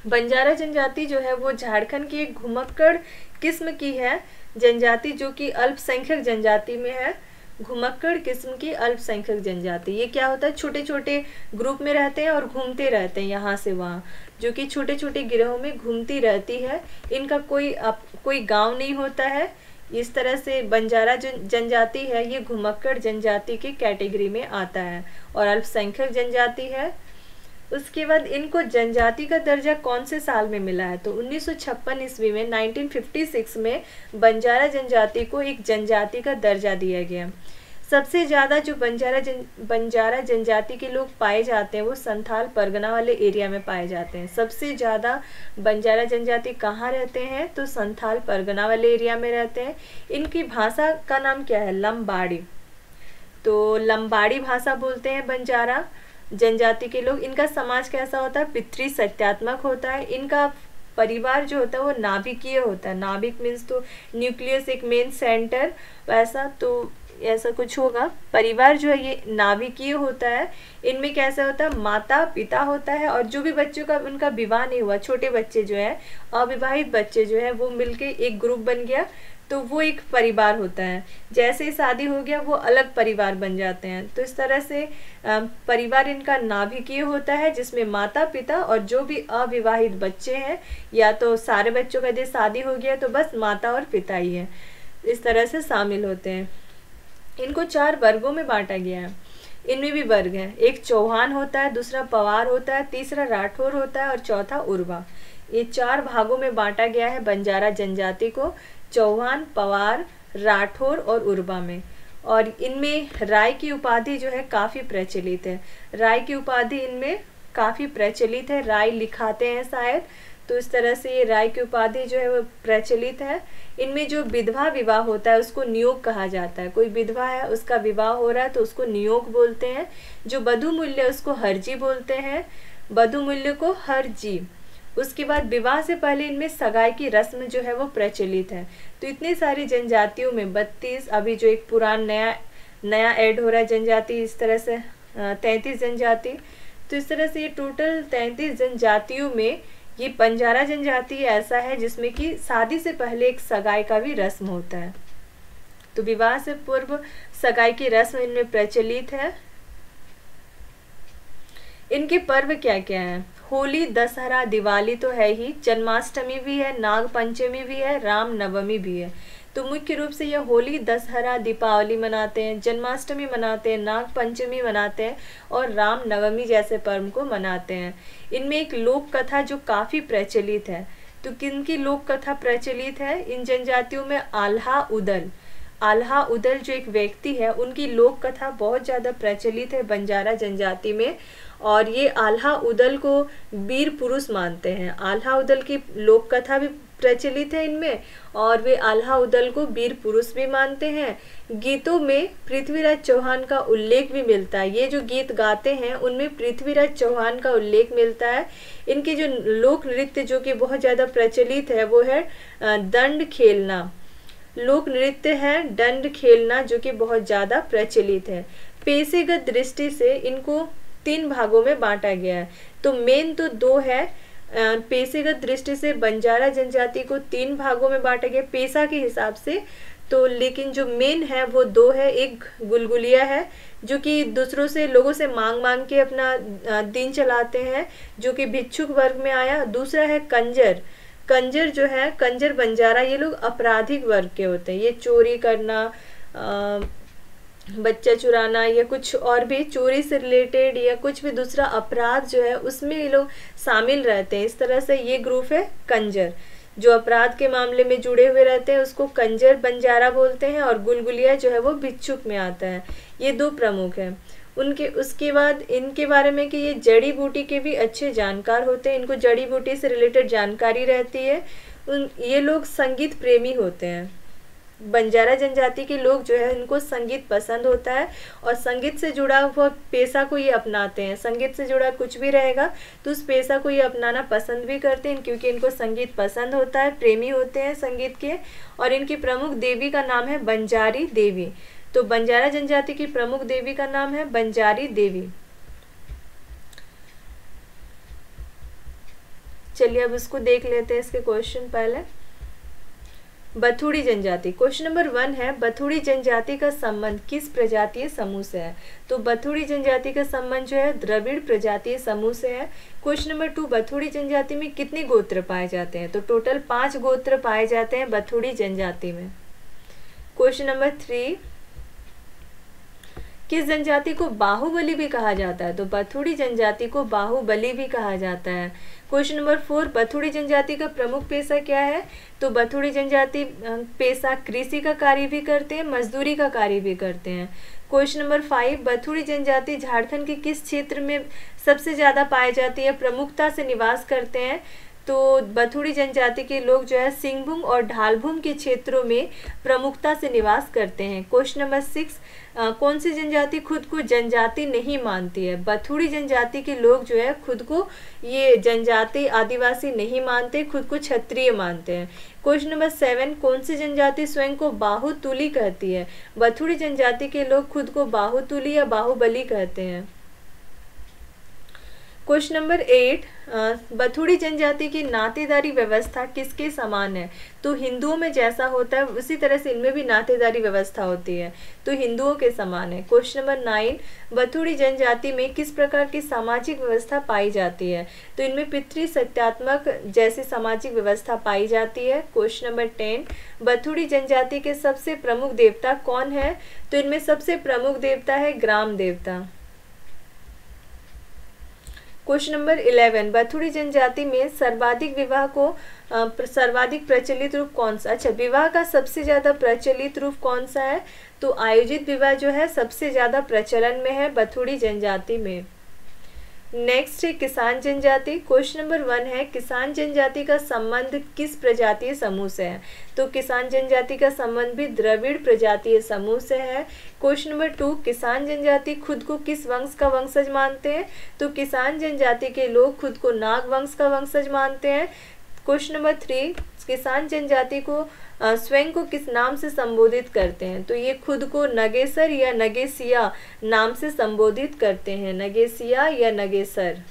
बंजारा जनजाति जो है वो झारखंड की एक घुमक्कड़ किस्म की है जनजाति, जो कि अल्पसंख्यक जनजाति में है। घुमक्कड़ किस्म की अल्पसंख्यक जनजाति। ये क्या होता है? छोटे छोटे ग्रुप में रहते हैं और घूमते रहते हैं यहाँ से वहाँ, जो कि छोटे छोटे गिरोह में घूमती रहती है। इनका कोई गांव नहीं होता है। इस तरह से बंजारा जनजाति है ये घुमक्कड़ जनजाति की कैटेगरी में आता है और अल्पसंख्यक जनजाति है। उसके बाद इनको जनजाति का दर्जा कौन से साल में मिला है? तो 1956 ईस्वी में 1956 में बंजारा जनजाति को एक जनजाति का दर्जा दिया गया। सबसे ज़्यादा जो बंजारा जनजाति के लोग पाए जाते हैं वो संथाल परगना वाले एरिया में पाए जाते हैं। सबसे ज़्यादा बंजारा जनजाति कहाँ रहते हैं? तो संथाल परगना वाले एरिया में रहते हैं। इनकी भाषा का नाम क्या है? लंबाड़ी। तो लंबाड़ी भाषा बोलते हैं बंजारा जनजाति के लोग। इनका समाज कैसा होता है? पितृ सत्यात्मक होता है। इनका परिवार जो होता है वो नाभिकीय होता है। नाभिक मीन्स तो न्यूक्लियस, एक मेन सेंटर, वैसा तो ऐसा कुछ होगा। परिवार जो है ये नाभिकीय होता है। इनमें कैसा होता है, माता पिता होता है और जो भी बच्चों का उनका विवाह नहीं हुआ, छोटे बच्चे जो है, अविवाहित बच्चे जो है, वो मिलके एक ग्रुप बन गया तो वो एक परिवार होता है। जैसे ही शादी हो गया वो अलग परिवार बन जाते हैं। तो इस तरह से परिवार इनका नाभिकीय होता है, जिसमें माता पिता और जो भी अविवाहित बच्चे हैं, या तो सारे बच्चों का यदि शादी हो गया तो बस माता और पिता ही है, इस तरह से शामिल होते हैं। इनको 4 वर्गों में बांटा गया है। इनमें भी वर्ग हैं, एक चौहान होता है, दूसरा पवार होता है, तीसरा राठौर होता है और चौथा उर्वा। ये 4 भागों में बांटा गया है बंजारा जनजाति को, चौहान, पवार, राठौर और उर्वा में। और इनमें राय की उपाधि जो है काफ़ी प्रचलित है। राय की उपाधि इनमें काफ़ी प्रचलित है, राय लिखाते हैं शायद, तो इस तरह से ये राय की उपाधि जो है वो प्रचलित है। इनमें जो विधवा विवाह होता है उसको नियोग कहा जाता है। कोई विधवा है, उसका विवाह हो रहा है तो उसको नियोग बोलते हैं। जो बधू मूल्य उसको हरजी बोलते हैं, बधू मूल्य को हरजी। उसके बाद विवाह से पहले इनमें सगाई की रस्म जो है वो प्रचलित है। तो इतनी सारी जनजातियों में 32, अभी जो एक पुरान नया ऐड हो रहा है जनजाति, इस तरह से 33 जनजाति। तो इस तरह से ये टोटल 33 जनजातियों में ये बंजारा जनजाति ऐसा है जिसमें कि शादी से पहले एक सगाई का भी रस्म होता है। तो विवाह से पूर्व सगाई की रस्म इनमें प्रचलित है। इनके पर्व क्या क्या है, होली, दशहरा, दिवाली तो है ही, जन्माष्टमी भी है, नाग पंचमी भी है, राम नवमी भी है। तो मुख्य रूप से यह होली, दशहरा, दीपावली मनाते हैं, जन्माष्टमी मनाते हैं, नाग पंचमी मनाते हैं और राम नवमी जैसे पर्व को मनाते हैं। इनमें एक लोक कथा जो काफ़ी प्रचलित है। तो किनकी लोक कथा प्रचलित है इन जनजातियों में, आल्हा उदल। आल्हा उदल जो एक व्यक्ति है, उनकी लोक कथा बहुत ज़्यादा प्रचलित है बंजारा जनजाति में। और ये आल्हा उदल को वीर पुरुष मानते हैं। आल्हा उदल की लोक कथा भी प्रचलित है इनमें, और वे आल्हा उदल को वीर पुरुष भी मानते हैं। गीतों में पृथ्वीराज चौहान का उल्लेख भी मिलता है। ये जो गीत गाते हैं उनमें पृथ्वीराज चौहान का उल्लेख मिलता है। इनके जो लोक नृत्य जो कि बहुत ज़्यादा प्रचलित है वो है दंड खेलना। लोक नृत्य है दंड खेलना जो कि बहुत ज़्यादा प्रचलित है। पेशेगत दृष्टि से इनको 3 भागों में बांटा गया है। तो मेन तो 2 है। पेशेगत दृष्टि से बंजारा जनजाति को 3 भागों में बांटा गया पेशा के हिसाब से। तो लेकिन जो मेन है वो 2 है। एक गुलगुलिया है जो कि दूसरों से, लोगों से मांग के अपना दिन चलाते हैं, जो कि भिक्षुक वर्ग में आया। दूसरा है कंजर। कंजर जो है, कंजर बंजारा, ये लोग आपराधिक वर्ग के होते हैं। ये चोरी करना, बच्चा चुराना या कुछ और भी चोरी से रिलेटेड या कुछ भी दूसरा अपराध जो है उसमें ये लोग शामिल रहते हैं। इस तरह से ये ग्रुप है कंजर, जो अपराध के मामले में जुड़े हुए रहते हैं, उसको कंजर बंजारा बोलते हैं। और गुलगुलिया जो है वो भिक्षुक में आता है। ये 2 प्रमुख हैं उनके। उसके बाद इनके बारे में कि ये जड़ी बूटी के भी अच्छे जानकार होते हैं, इनको जड़ी बूटी से रिलेटेड जानकारी रहती है। ये लोग संगीत प्रेमी होते हैं। बंजारा जनजाति के लोग जो है इनको संगीत पसंद होता है और संगीत से जुड़ा हुआ पेशा को ये अपनाते हैं। संगीत से जुड़ा कुछ भी रहेगा तो उस पेशा को ये अपनाना पसंद भी करते हैं, क्योंकि इनको संगीत पसंद होता है, प्रेमी होते हैं संगीत के। और इनकी प्रमुख देवी का नाम है बंजारी देवी। तो बंजारा जनजाति की प्रमुख देवी का नाम है बंजारी देवी। चलिए अब इसको देख लेते हैं, इसके क्वेश्चन पहले। बथुड़ी जनजाति, क्वेश्चन नंबर 1 है, बथुड़ी जनजाति का संबंध किस प्रजातीय समूह से है? तो बथुड़ी जनजाति का संबंध जो है द्रविड़ प्रजातीय समूह से है। क्वेश्चन नंबर 2, बथुड़ी जनजाति में कितने गोत्र पाए जाते हैं? तो टोटल 5 गोत्र पाए जाते हैं बथुड़ी जनजाति में। क्वेश्चन नंबर 3, किस जनजाति को बाहुबली भी कहा जाता है? तो बथुड़ी जनजाति को बाहुबली भी कहा जाता है। क्वेश्चन नंबर 4, बथुड़ी जनजाति का प्रमुख पेशा क्या है? तो बथुड़ी जनजाति पेशा कृषि का कार्य भी करते हैं, मजदूरी का कार्य भी करते हैं। क्वेश्चन नंबर 5, बथुड़ी जनजाति झारखंड के किस क्षेत्र में सबसे ज़्यादा पाई जाती है, प्रमुखता से निवास करते हैं? तो बथुड़ी जनजाति के लोग जो है सिंहभूम और ढालभूम के क्षेत्रों में प्रमुखता से निवास करते हैं। क्वेश्चन नंबर 6, कौन सी जनजाति खुद को जनजाति नहीं मानती है? बथुड़ी जनजाति के लोग जो है खुद को ये जनजाति आदिवासी नहीं मानते, खुद को क्षत्रिय मानते हैं। क्वेश्चन नंबर 7, कौन सी जनजाति स्वयं को बाहुतुली कहती है? बथुड़ी जनजाति के लोग खुद को बाहुतुली या बाहुबली कहते हैं। क्वेश्चन नंबर 8, बथुड़ी जनजाति की नातेदारी व्यवस्था किसके समान है? तो हिंदुओं में जैसा होता है उसी तरह से इनमें भी नातेदारी व्यवस्था होती है, तो हिंदुओं के समान है। क्वेश्चन नंबर 9, बथुड़ी जनजाति में किस प्रकार की सामाजिक व्यवस्था पाई जाती है? तो इनमें पितृ सत्यात्मक जैसी सामाजिक व्यवस्था पाई जाती है। क्वेश्चन नंबर 10, बथुड़ी जनजाति के सबसे प्रमुख देवता कौन है? तो इनमें सबसे प्रमुख देवता है ग्राम देवता। क्वेश्चन नंबर 11, बथुड़ी जनजाति में सर्वाधिक प्रचलित रूप कौन सा? अच्छा, विवाह का सबसे ज्यादा प्रचलित रूप कौन सा है? तो आयोजित विवाह जो है सबसे ज्यादा प्रचलन में है बथुड़ी जनजाति में। नेक्स्ट है किसान जनजाति। क्वेश्चन नंबर 1 है, किसान जनजाति का संबंध किस प्रजातीय समूह से है? तो किसान जनजाति का संबंध भी द्रविड़ प्रजातीय समूह से है। क्वेश्चन नंबर 2, किसान जनजाति खुद को किस वंश का वंशज मानते हैं? तो किसान जनजाति के लोग खुद को नाग वंश का वंशज मानते हैं। क्वेश्चन नंबर 3, किसान जनजाति को स्वयं को किस नाम से संबोधित करते हैं? तो ये खुद को नगेसर या नगेसिया नाम से संबोधित करते हैं, नगेसिया या नगेसर।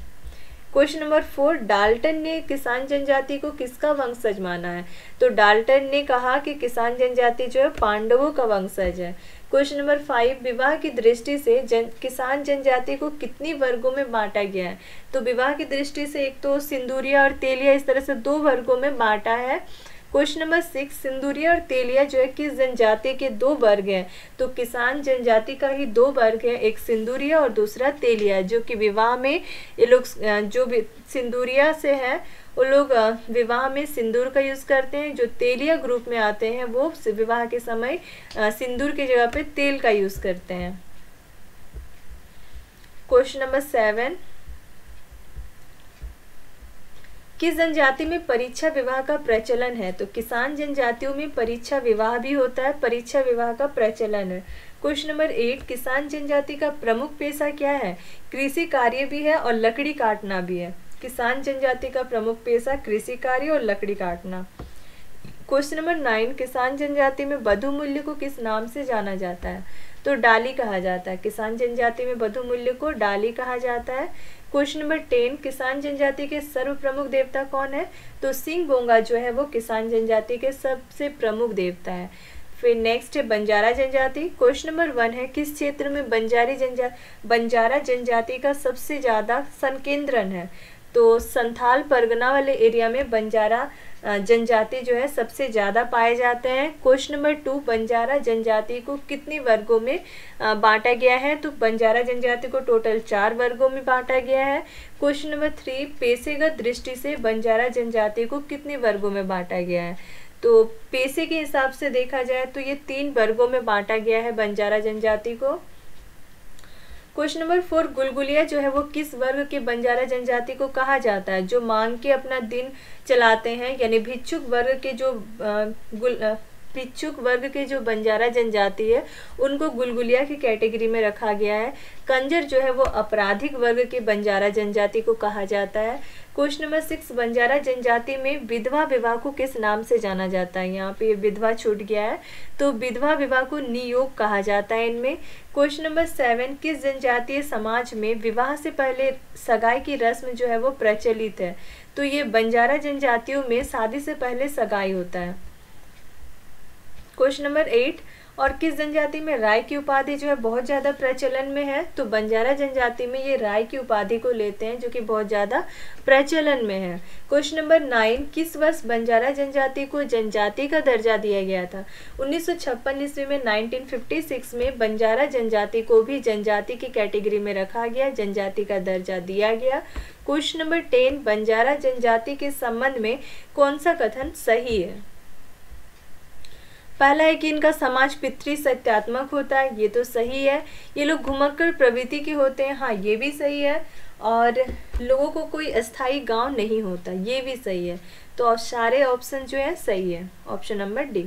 क्वेश्चन नंबर 4, डाल्टन ने किसान जनजाति को किसका वंशज माना है? तो डाल्टन ने कहा कि किसान जनजाति जो है पांडवों का वंशज है। क्वेश्चन नंबर 5, विवाह की दृष्टि से किसान जनजाति को कितनी वर्गों में बांटा गया है? तो विवाह की दृष्टि से एक तो सिंदूरिया और तेलिया, इस तरह से 2 वर्गों में बांटा है। क्वेश्चन नंबर 6, सिंदूरिया और तेलिया जो है किस जनजाति के 2 वर्ग हैं? तो किसान जनजाति का ही 2 वर्ग है, एक सिंदूरिया और दूसरा तेलिया, जो कि विवाह में ये लोग जो भी सिंदूरिया से है वो लोग विवाह में सिंदूर का यूज करते हैं। जो तेलिया ग्रुप में आते हैं वो विवाह के समय सिंदूर की जगह पे तेल का यूज करते हैं। क्वेश्चन नंबर 7, किस जनजाति में परीक्षा विवाह का प्रचलन है? तो किसान जनजातियों में परीक्षा विवाह भी होता है, परीक्षा विवाह का प्रचलन है। क्वेश्चन नंबर 8, किसान जनजाति का प्रमुख पेशा क्या है? कृषि कार्य भी है और लकड़ी काटना भी है। किसान जनजाति का प्रमुख पेशा कृषि कार्य और लकड़ी काटना। क्वेश्चन नंबर 9, किसान जनजाति में बधु मूल्य को किस नाम से जाना जाता है? तो डाली कहा जाता है। किसान जनजाति में बधु मूल्य को डाली कहा जाता है। क्वेश्चन नंबर 10, किसान जनजाति के सर्व प्रमुख देवता कौन है? तो सिंह बोंगा जो है वो किसान जनजाति के सबसे प्रमुख देवता है। फिर नेक्स्ट है बंजारा जनजाति। क्वेश्चन नंबर 1 है, किस क्षेत्र में बंजारा जनजाति का सबसे ज्यादा संकेंद्रण है? तो संथाल परगना वाले एरिया में बंजारा जनजाति जो है सबसे ज़्यादा पाए जाते हैं। क्वेश्चन नंबर 2, बंजारा जनजाति को कितने वर्गों में बांटा गया है? तो बंजारा जनजाति को टोटल 4 वर्गों में बांटा गया है। क्वेश्चन नंबर 3, पेशेगत दृष्टि से बंजारा जनजाति को कितने वर्गों में बांटा गया है? तो पेशे के हिसाब से देखा जाए तो ये 3 वर्गों में बांटा गया है बंजारा जनजाति को। क्वेश्चन नंबर 4, गुलगुलिया जो है वो किस वर्ग के बंजारा जनजाति को कहा जाता है? जो मांग के अपना दिन चलाते हैं, यानी भिक्षुक वर्ग के जो बंजारा जनजाति है उनको गुलगुलिया की कैटेगरी में रखा गया है। कंजर जो है वो आपराधिक वर्ग के बंजारा जनजाति को कहा जाता है। क्वेश्चन नंबर 6, बंजारा जनजाति में विधवा विवाह को किस नाम से जाना जाता है? यहाँ पे विधवा छूट गया है, तो विधवा विवाह को नियोग कहा जाता है इनमें। क्वेश्चन नंबर 7, किस जनजातीय समाज में विवाह से पहले सगाई की रस्म जो है वो प्रचलित है? तो ये बंजारा जनजातियों में शादी से पहले सगाई होता है। क्वेश्चन नंबर 8, और किस जनजाति में राय की उपाधि जो है बहुत ज़्यादा प्रचलन में है? तो बंजारा जनजाति में ये राय की उपाधि को लेते हैं, जो कि बहुत ज़्यादा प्रचलन में है। क्वेश्चन नंबर 9, किस वर्ष बंजारा जनजाति को जनजाति का दर्जा दिया गया था? 1956 ईस्वी में 1956 में बंजारा जनजाति को भी जनजाति की कैटेगरी में रखा गया, जनजाति का दर्जा दिया गया। क्वेश्चन नंबर 10, बंजारा जनजाति के संबंध में कौन सा कथन सही है? पहला है कि इनका समाज पितृ सत्यात्मक होता है, ये तो सही है। ये लोग घुमक्कड़ प्रवृत्ति के होते हैं, हाँ ये भी सही है। और लोगों को कोई अस्थाई गांव नहीं होता, ये भी सही है। तो सारे ऑप्शन जो है सही है, ऑप्शन नंबर डी।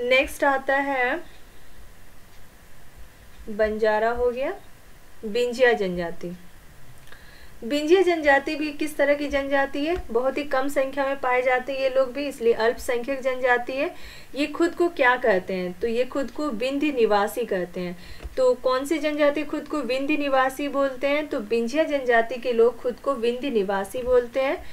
नेक्स्ट आता है बंजारा हो गया, बिंजिया जनजाति। बिंजिया जनजाति भी किस तरह की जनजाति है, बहुत ही कम संख्या में पाए जाते हैं ये लोग भी, इसलिए अल्पसंख्यक जनजाति है। ये खुद को क्या कहते हैं, तो ये खुद को विंध्य निवासी कहते हैं। तो कौन सी जनजाति खुद को विंध्य निवासी बोलते हैं, तो बिंजिया जनजाति के लोग खुद को विंध्य निवासी बोलते हैं,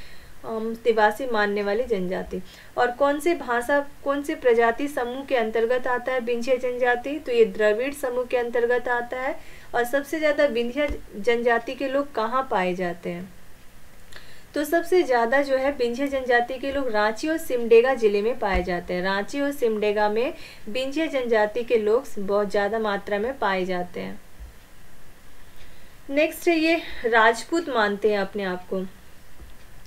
निवासी मानने वाली जनजाति। और कौन से भाषा, कौन से प्रजाति समूह के अंतर्गत आता है बिंजिया जनजाति, तो ये द्रविड़ समूह के अंतर्गत आता है। और सबसे ज़्यादा बिंजिया जनजाति के लोग कहाँ पाए जाते हैं, तो सबसे ज़्यादा जो है बिंजिया जनजाति के लोग रांची और सिमडेगा जिले में पाए जाते हैं। रांची और सिमडेगा में बिंजिया जनजाति के लोग बहुत ज़्यादा मात्रा में पाए जाते हैं। नेक्स्ट है ये राजपूत मानते हैं अपने आप को।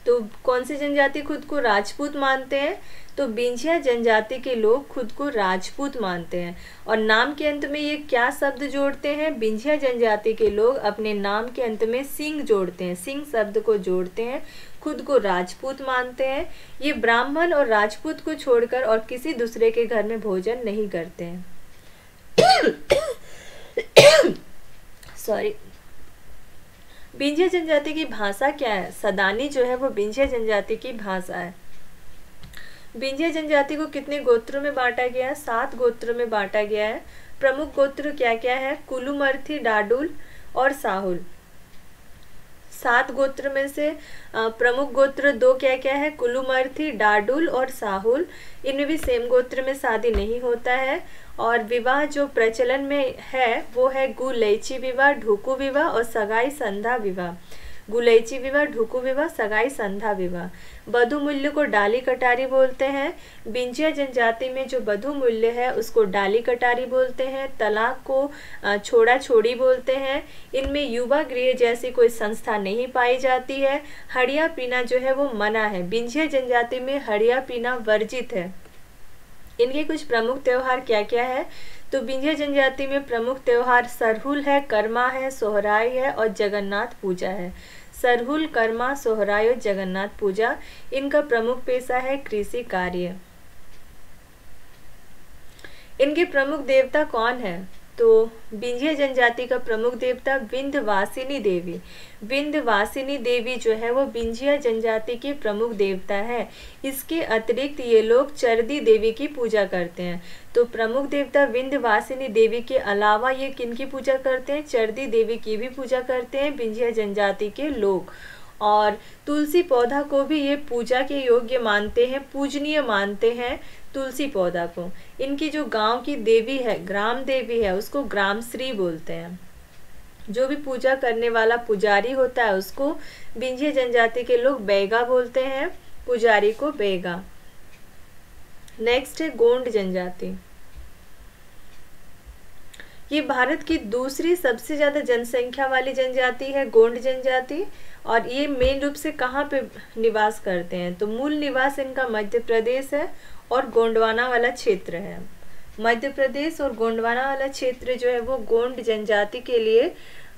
तो कौन सी जनजाति खुद को राजपूत मानते हैं, तो बिंजिया जनजाति के लोग खुद को राजपूत मानते हैं। और नाम के अंत में ये क्या शब्द जोड़ते हैं, बिंजिया जनजाति के लोग अपने नाम के अंत में सिंह जोड़ते हैं, सिंह शब्द को जोड़ते हैं, खुद को राजपूत मानते हैं। ये ब्राह्मण और राजपूत को छोड़कर और किसी दूसरे के घर में भोजन नहीं करते हैं। सॉरी। बिंजिया जनजाति की भाषा क्या है, सदानी जो है वो बिंजिया जनजाति की भाषा है। बिंजिया जनजाति को कितने गोत्रों में बांटा गया है, 7 गोत्रों में बांटा गया है। प्रमुख गोत्र क्या क्या है, कुलुमर्थी, डाडुल और साहुल। 7 गोत्र में से प्रमुख गोत्र 2 क्या क्या है, कुलुमर्थी, डाडुल और साहुल। इनमें भी सेम गोत्र में शादी नहीं होता है। और विवाह जो प्रचलन में है वो है गुलैची विवाह, ढुकू विवाह और सगाई संधा विवाह। गुलैची विवाह, ढुकू विवाह, सगाई संधा विवाह। बधू मूल्य को डाली कटारी बोलते हैं। बिंजिया जनजाति में जो बधू मूल्य है उसको डाली कटारी बोलते हैं। तलाक को छोड़ा छोड़ी बोलते हैं। इनमें युवा गृह जैसी कोई संस्था नहीं पाई जाती है। हड़िया पीना जो है वो मना है, बिंजिया जनजाति में हड़िया पीना वर्जित है। इनके कुछ प्रमुख त्योहार क्या क्या है, तो बिंजिया जनजाति में प्रमुख त्योहार सरहुल है, कर्मा है, सोहराई है और जगन्नाथ पूजा है। सरहुल, कर्मा, सोहराई और जगन्नाथ पूजा, इनका प्रमुख पेशा है कृषि कार्य। इनके प्रमुख देवता कौन है, तो बिंजिया जनजाति का प्रमुख देवता विंध्यवासिनी देवी। विंध्यवासिनी देवी जो है वो बिंजिया जनजाति के प्रमुख देवता है। इसके अतिरिक्त ये लोग चरदी देवी की पूजा करते हैं। तो प्रमुख देवता विंध्यवासिनी देवी के अलावा ये किनकी पूजा करते हैं, चरदी देवी की भी पूजा करते हैं बिंजिया जनजाति के लोग। और तुलसी पौधा को भी ये पूजा के योग्य मानते हैं, पूजनीय मानते हैं तुलसी पौधा को। इनकी जो गांव की देवी है, ग्राम देवी है, उसको ग्राम श्री बोलते हैं। जो भी पूजा करने वाला पुजारी होता है उसको बिंजिया जनजाति के लोग बैगा बोलते हैं, पुजारी को बैगा। नेक्स्ट है गोंड जनजाति। ये भारत की दूसरी सबसे ज्यादा जनसंख्या वाली जनजाति है गोंड जनजाति। और ये मेन रूप से कहाँ पे निवास करते हैं, तो मूल निवास इनका मध्य प्रदेश है और गोंडवाना वाला क्षेत्र है। मध्य प्रदेश और गोंडवाना वाला क्षेत्र जो है वो गोंड जनजाति के लिए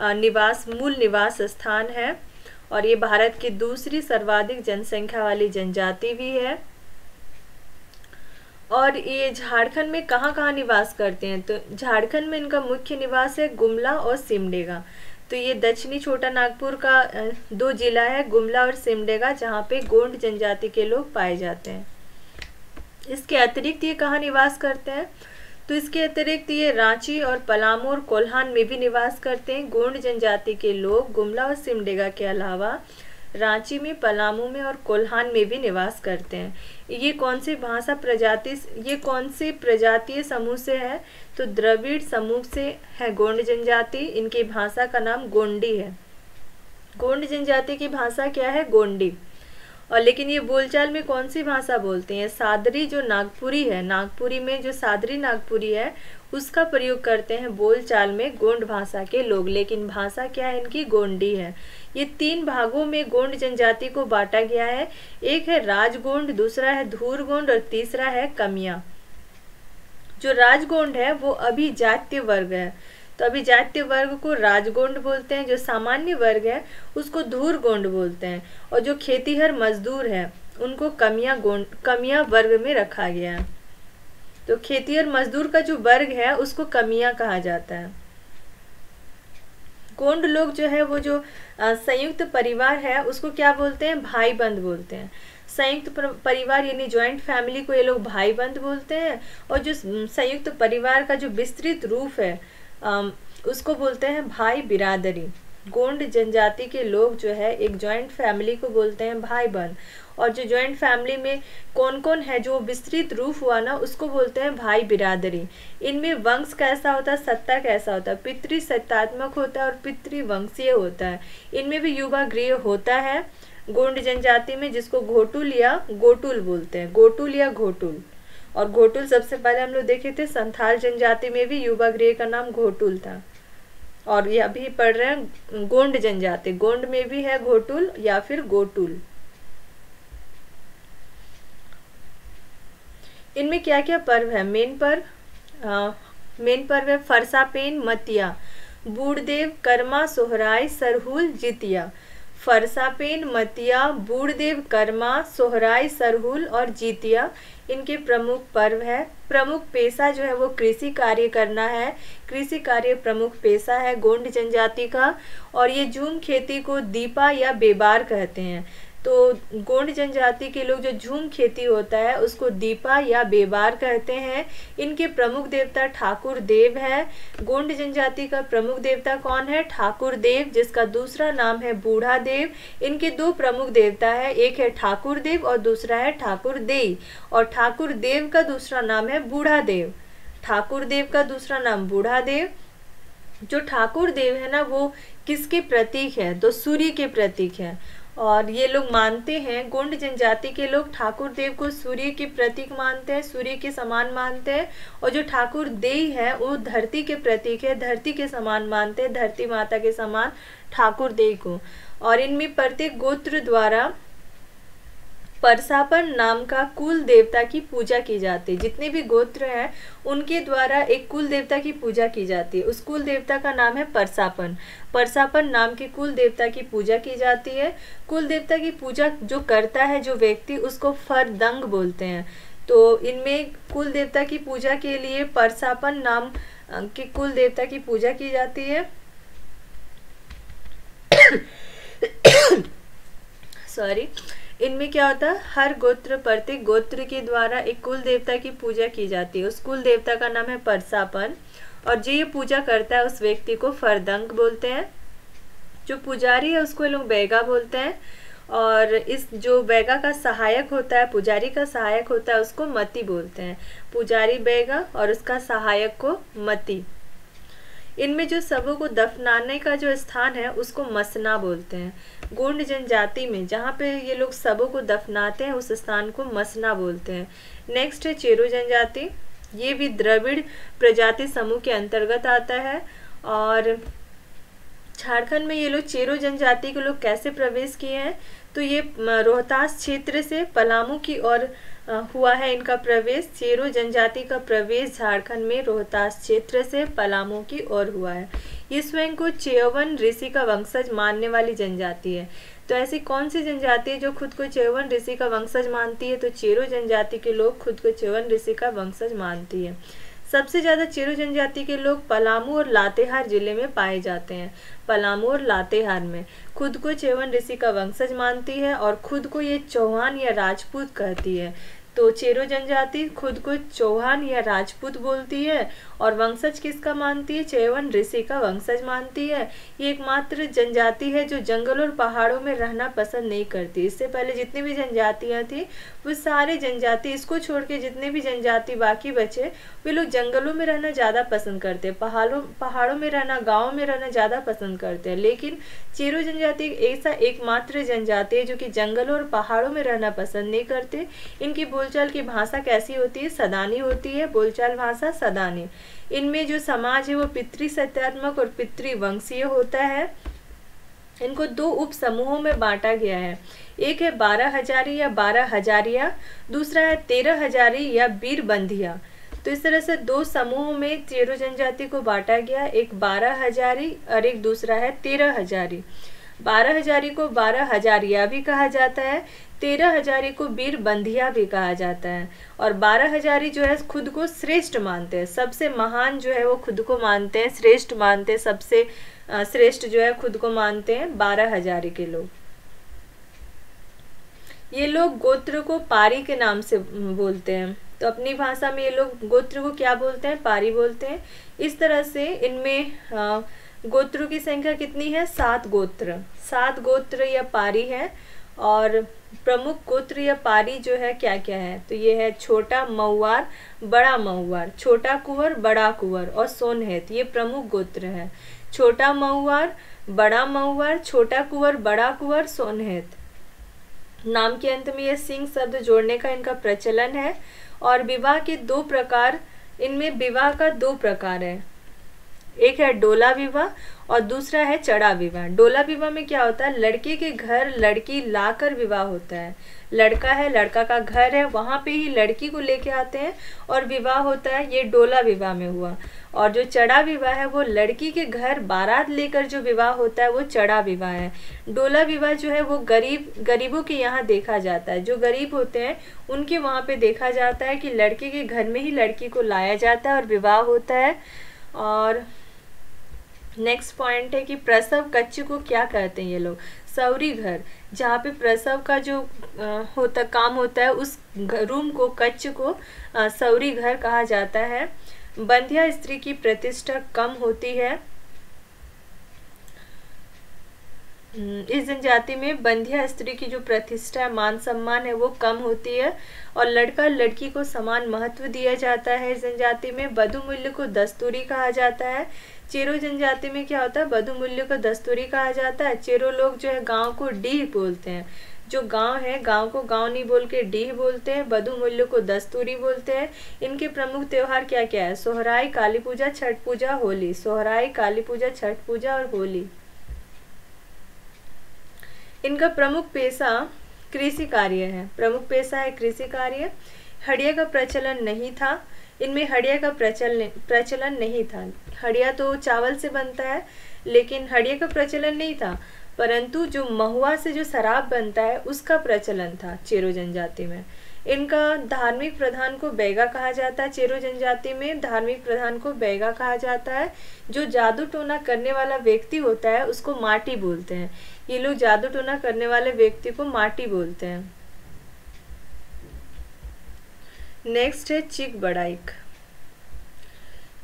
मूल निवास स्थान है। और ये भारत की दूसरी सर्वाधिक जनसंख्या वाली जनजाति भी है। और ये झारखंड में कहाँ कहाँ निवास करते हैं, तो झारखंड में इनका मुख्य निवास है गुमला और सिमडेगा। तो ये दक्षिणी छोटा नागपुर का 2 जिला है, गुमला और सिमडेगा, जहाँ पे गोंड जनजाति के लोग पाए जाते हैं। इसके अतिरिक्त ये कहाँ निवास करते हैं, तो इसके अतिरिक्त ये रांची और पलामू और कोल्हान में भी निवास करते हैं। गोंड जनजाति के लोग गुमला और सिमडेगा के अलावा रांची में, पलामू में और कोल्हान में भी निवास करते हैं। ये कौन से भाषा प्रजाति, ये कौन से प्रजातीय समूह से है, तो द्रविड़ समूह से है गोंड जनजाति। इनकी भाषा का नाम गोंडी है। गोंड जनजाति की भाषा क्या है, गोंडी। और लेकिन ये बोलचाल में कौन सी भाषा बोलते हैं, सादरी जो नागपुरी है, नागपुरी में जो सादरी नागपुरी है उसका प्रयोग करते हैं बोलचाल में गोंड भाषा के लोग। लेकिन भाषा क्या है इनकी, गोंडी है। ये 3 भागों में गोंड जनजाति को बांटा गया है। एक है राजगोंड, दूसरा है धूर गोंड और तीसरा है कमिया। जो राजगोंड है वो अभिजात्य वर्ग है। तो अभी जातीय वर्ग को राजगोंड बोलते हैं, जो सामान्य वर्ग है उसको धूर गोंड बोलते हैं, और जो खेतीहर मजदूर है उनको कमियां वर्ग में रखा गया है। तो खेतीहर मजदूर का जो वर्ग है उसको कमियां कहा जाता है। गोंड लोग जो है वो जो संयुक्त परिवार है उसको क्या बोलते हैं, भाई बंद बोलते हैं। संयुक्त परिवार यानी ज्वाइंट फैमिली को ये लोग भाई बंद बोलते हैं, और जो संयुक्त परिवार का जो विस्तृत रूप है उसको बोलते हैं भाई बिरादरी। गोंड जनजाति के लोग जो है एक ज्वाइंट फैमिली को बोलते हैं भाई बंद, और जो ज्वाइंट फैमिली में कौन कौन है, जो विस्तृत रूप हुआ ना, उसको बोलते हैं भाई बिरादरी। इनमें वंश कैसा होता है, सत्ता कैसा होता है, पितृ सत्तात्मक होता है और पितृवंशीय होता है। इनमें भी युवा गृह होता है गोंड जनजाति में, जिसको घोटुल या गोटुल बोलते हैं, गोटुल या घोटुल। और घोटुल सबसे पहले हम लोग देखे थे संथाल जनजाति में भी युवा गृह का नाम घोटुल था, और ये अभी पढ़ रहे हैं गोंड जनजाति, गोंड में भी है घोटुल या फिर गोटुल। इनमें क्या क्या पर्व है, मेन पर्व है फरसापेन मतिया, बूढ़देव, कर्मा, सोहराय, सरहुल, जितिया। फरसापेन, मतिया, बूढ़देव, कर्मा, सोहराय, सरहुल और जितिया इनके प्रमुख पर्व है। प्रमुख पेशा जो है वो कृषि कार्य करना है, कृषि कार्य प्रमुख पेशा है गोंड जनजाति का। और ये झूम खेती को दीपा या बेबार कहते हैं। तो गोंड जनजाति के लोग जो झूम खेती होता है उसको दीपा या बेबार कहते हैं। इनके प्रमुख देवता ठाकुर देव है। गोंड जनजाति का प्रमुख देवता कौन है, ठाकुर देव, जिसका दूसरा नाम है बूढ़ा देव। इनके दो प्रमुख देवता है, एक है ठाकुर देव और दूसरा है ठाकुर देई। और ठाकुर देव का दूसरा नाम है बूढ़ा देव, ठाकुर देव का दूसरा नाम बूढ़ा देव। जो ठाकुर देव है ना वो किसके प्रतीक है, तो सूर्य के प्रतीक है। और ये लोग मानते हैं, गोंड जनजाति के लोग ठाकुर देव को सूर्य के प्रतीक मानते हैं, सूर्य के समान मानते हैं। और जो ठाकुर देई है वो धरती के प्रतीक है, धरती के समान मानते हैं, धरती माता के समान ठाकुर देई को। और इनमें प्रत्येक गोत्र द्वारा परसापन नाम का कुल देवता की पूजा की जाती है। जितने भी गोत्र हैं उनके द्वारा एक कुल देवता की पूजा की जाती है, उस कुल देवता का नाम है परसापन। परसापन नाम के कुल देवता की पूजा की जाती है। कुल देवता की पूजा जो करता है जो व्यक्ति, उसको फरदंग बोलते हैं। तो इनमें कुल देवता की पूजा के लिए परसापन नाम के कुल देवता की पूजा की जाती है। सॉरी, इनमें क्या होता है, हर गोत्र प्रत्येक गोत्र के द्वारा एक कुल देवता की पूजा की जाती है, उस कुल देवता का नाम है परसापन। और जो ये पूजा करता है उस व्यक्ति को फरदंग बोलते हैं। जो पुजारी है उसको लोग बैगा बोलते हैं। और इस जो बैगा का सहायक होता है, पुजारी का सहायक होता है, उसको मती बोलते हैं। पुजारी बैगा और उसका सहायक को मती। इनमें जो सबों को दफनाने का जो स्थान है उसको मसना बोलते हैं। गोंड जनजाति में जहाँ पे ये लोग सबों को दफनाते हैं उस स्थान को मसना बोलते हैं। नेक्स्ट है चेरो जनजाति। ये भी द्रविड़ प्रजाति समूह के अंतर्गत आता है। और झारखंड में ये लोग चेरो जनजाति के लोग कैसे प्रवेश किए हैं, तो ये रोहतास क्षेत्र से पलामू की ओर हुआ है इनका प्रवेश। चेरो जनजाति का प्रवेश झारखंड में रोहतास क्षेत्र से पलामू की ओर हुआ है। ये स्वयं को चेयवन ऋषि का वंशज मानने वाली जनजाति है। तो ऐसी कौन सी जनजाति है जो खुद को चेयवन ऋषि का वंशज मानती है, तो चेरो जनजाति के लोग खुद को चेयवन ऋषि का वंशज मानती है। सबसे ज़्यादा चेरो जनजाति के लोग पलामू और लातेहार जिले में पाए जाते हैं। पलामू और लातेहार में खुद को चेयवन ऋषि का वंशज मानती है और खुद को ये चौहान या राजपूत कहती है। तो चेरो जनजाति खुद को चौहान या राजपूत बोलती है और वंशज किसका मानती है, चेयवन ऋषि का वंशज मानती है। ये एकमात्र जनजाति है जो जंगल और पहाड़ों में रहना पसंद नहीं करती। इससे पहले जितनी भी जनजातियां थी वो सारे जनजाति, इसको छोड़ के जितने भी जनजाति बाकी बचे, वे लोग जंगलों में रहना ज़्यादा पसंद करते हैं, पहाड़ों में रहना, गाँव में रहना ज़्यादा पसंद करते हैं। लेकिन चेरो जनजाति ऐसा एकमात्र जनजाति है जो कि जंगलों और पहाड़ों में रहना पसंद नहीं करते। इनकी बोलचाल की भाषा कैसी होती है, सदानी होती है, बोलचाल भाषा सदानी। इनमें जो समाज है वो पितृ सत्यात्मक और पितृवंशीय होता है। इनको दो उप समूहों में बांटा गया है। एक है 12 हजारी या 12 हजारिया, दूसरा है 13 हजारी या बीरबंधिया। तो इस तरह से दो समूहों में चेरो जनजाति को बांटा गया, एक 12 हजारी और एक दूसरा है 13 हजारी। 12 हजारी को 12 हजारिया भी कहा जाता है, 13 हजारी को बीर बंधिया भी कहा जाता है। और 12 हजारी जो है खुद को श्रेष्ठ मानते हैं, सबसे महान जो है वो खुद को मानते हैं, श्रेष्ठ मानते हैं, सबसे श्रेष्ठ जो है खुद को मानते हैं 12 हजारी के लोग। ये लोग गोत्र को पारी के नाम से बोलते हैं, तो अपनी भाषा में ये लोग गोत्र को क्या बोलते हैं, पारी बोलते हैं। इस तरह से इनमें गोत्रों की संख्या कितनी है, 7 गोत्र, 7 गोत्र या पारी है। और प्रमुख गोत्र या पारी जो है क्या क्या है, तो ये है छोटा महुआर, बड़ा महुआर, छोटा कुंवर, बड़ा कुंवर और सोनहेत, ये प्रमुख गोत्र है। छोटा महुआर, बड़ा महुआर, छोटा कुंवर, बड़ा कुंवर, सोनहेत। नाम के अंत में ये सिंह शब्द जोड़ने का इनका प्रचलन है। और विवाह के 2 प्रकार, इनमें विवाह का 2 प्रकार है, एक है डोला विवाह और दूसरा है चढ़ा विवाह। डोला विवाह में क्या होता है, लड़के के घर लड़की लाकर विवाह होता है, लड़का है, लड़का का घर है, वहाँ पे ही लड़की को लेके आते हैं और विवाह होता है, ये डोला विवाह में हुआ। और जो चढ़ा विवाह है वो लड़की के घर बारात लेकर जो विवाह होता है वो चढ़ा विवाह है। डोला विवाह जो है वो गरीबों के यहाँ देखा जाता है, जो गरीब होते हैं उनके वहाँ पे देखा जाता है कि लड़के के घर में ही लड़की को लाया जाता है और विवाह होता है। और नेक्स्ट पॉइंट है कि प्रसव कक्ष को क्या कहते हैं ये लोग, सौरी घर, जहाँ पे प्रसव का जो काम होता है उस रूम को, कक्ष को सौरी घर कहा जाता है। बंध्या स्त्री की प्रतिष्ठा कम होती है। इस जनजाति में बंध्या स्त्री की जो प्रतिष्ठा, मान सम्मान है वो कम होती है और लड़का लड़की को समान महत्व दिया जाता है। इस जनजाति में वधु मूल्य को दस्तूरी कहा जाता है। चेरो जनजाति में क्या होता है, वधु मूल्य को दस्तूरी कहा जाता है। चेरो लोग जो है गांव को डीह बोलते हैं, जो गांव है गांव को गांव नहीं बोल के डीह बोलते हैं। वधु मूल्य को दस्तूरी बोलते हैं। इनके प्रमुख त्योहार क्या क्या है, सोहराई, काली पूजा, छठ पूजा, होली। सोहराई, काली पूजा, छठ पूजा और होली। इनका प्रमुख पेशा कृषि कार्य है, प्रमुख पेशा है कृषि कार्य। हड़िया का प्रचलन नहीं था, इनमें हड़िया का प्रचलन नहीं था। हड़िया तो चावल से बनता है लेकिन हड़िया का प्रचलन नहीं था, परंतु जो महुआ से जो शराब बनता है उसका प्रचलन था चेरो जनजाति में। इनका धार्मिक प्रधान को बैगा कहा जाता है। चेरो जनजाति में धार्मिक प्रधान को बैगा कहा जाता है। जो जादू टोना करने वाला व्यक्ति होता है उसको माटी बोलते हैं। ये लोग जादू टोना करने वाले व्यक्ति को माटी बोलते हैं। नेक्स्ट है चिक बड़ाइक।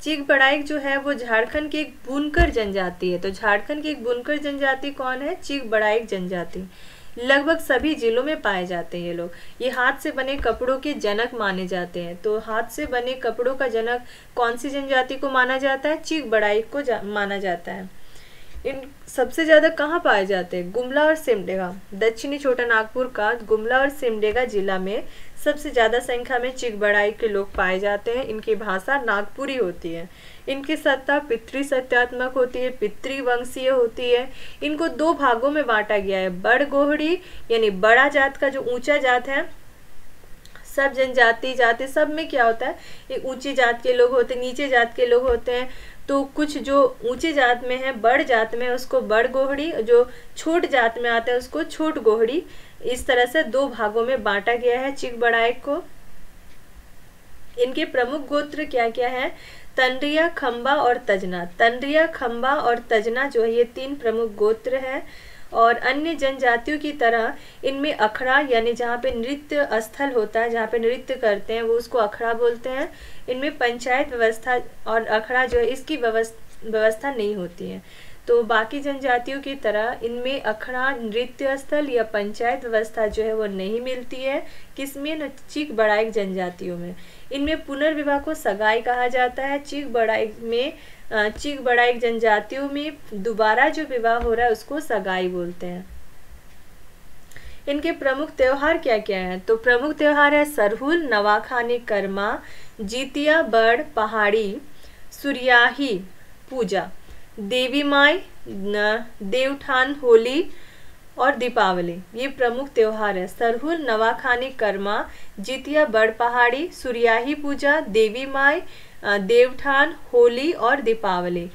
चिक बड़ाइक जो है वो झारखंड की एक बुनकर जनजाति है। तो झारखंड की एक बुनकर जनजाति कौन है, चिक बड़ाइक जनजाति। लगभग सभी जिलों में पाए जाते हैं ये लोग। ये हाथ से बने कपड़ों के जनक माने जाते हैं। तो हाथ से बने कपड़ों का जनक कौन सी जनजाति को माना जाता है, चिक बड़ाइक को माना जाता है। इन सबसे ज्यादा कहाँ पाए जाते हैं, गुमला और सिमडेगा। दक्षिणी छोटा नागपुर का गुमला और सिमडेगा जिला में सबसे ज्यादा संख्या में चिक बड़ाइक के लोग पाए जाते हैं। इनकी भाषा नागपुरी होती है। इनकी सत्ता पितृ सत्यात्मक होती है, पितृवंशीय होती है। इनको 2 भागों में बांटा गया है, बड़ गोहड़ी यानी बड़ा जात का जो ऊंचा जात है। सब जनजाति जाति सब में क्या होता है, एक ऊंची जात के लोग होते हैं, नीचे जात के लोग होते हैं। तो कुछ जो ऊंचे जात में है, बड़ जात में, उसको बड़ गोहड़ी, जो छोट जात में आता है उसको छोट गोहड़ी। इस तरह से 2 भागों में बांटा गया है चिक बड़ाइक को। इनके प्रमुख गोत्र क्या क्या है, तंड्रिया, खंबा और तजना। तंड्रिया, खंबा और तजना जो है ये 3 प्रमुख गोत्र है। और अन्य जनजातियों की तरह इनमें अखड़ा यानी जहाँ पे नृत्य स्थल होता है, जहाँ पे नृत्य करते हैं वो उसको अखड़ा बोलते हैं। इनमें पंचायत व्यवस्था और अखड़ा जो है इसकी व्यवस्था नहीं होती है। तो बाकी जनजातियों की तरह इनमें अखड़ा, नृत्य स्थल या पंचायत व्यवस्था जो है वो नहीं मिलती है। किसमें न, चिक बड़ाइक जनजातियों में। इनमें पुनर्विवाह को सगाई कहा जाता है। चिक बड़ाइक जनजातियों में दोबारा जो विवाह हो रहा है उसको सगाई बोलते हैं। इनके प्रमुख त्योहार क्या क्या है, तो प्रमुख त्योहार है सरहुल, नवाखानी, कर्मा, जीतिया, बड़, पहाड़ी, सुरियाही पूजा, देवी माई, देवठान, होली, और दीपावली ये प्रमुख त्योहार है। सरहुल, नवाखानी, कर्मा, जितिया, बड़ पहाड़ी, सुरियाही पूजा, देवी माई, देवठान, होली और दीपावली।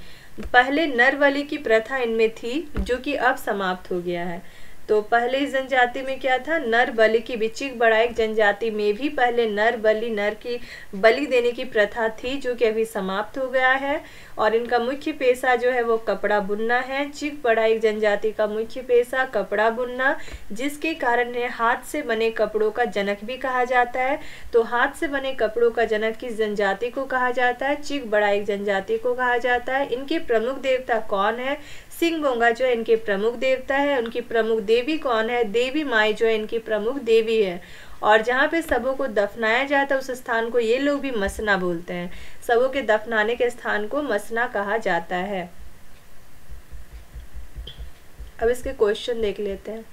पहले नरबलि की प्रथा इनमें थी जो कि अब समाप्त हो गया है। तो पहले इस जनजाति में क्या था, नर बलि की, बिचिक बड़ाइक जनजाति में भी पहले नर बलि, नर की बलि देने की प्रथा थी जो कि अभी समाप्त हो गया है। और इनका मुख्य पेशा जो है वो कपड़ा बुनना है। चिक बड़ाइक जनजाति का मुख्य पेशा कपड़ा बुनना, जिसके कारण इन्हें हाथ से बने कपड़ों का जनक भी कहा जाता है। तो हाथ से बने कपड़ों का जनक किस जनजाति को कहा जाता है, चिक बड़ाइक जनजाति को कहा जाता है। इनके प्रमुख देवता कौन है, सिंह बोंगा जो है इनके प्रमुख देवता है। उनकी प्रमुख देवी कौन है, देवी माई जो है इनकी प्रमुख देवी है। और जहाँ पे सबों को दफनाया जाता है उस स्थान को ये लोग भी मसना बोलते हैं। सबों के दफनाने के स्थान को मसना कहा जाता है। अब इसके क्वेश्चन देख लेते हैं।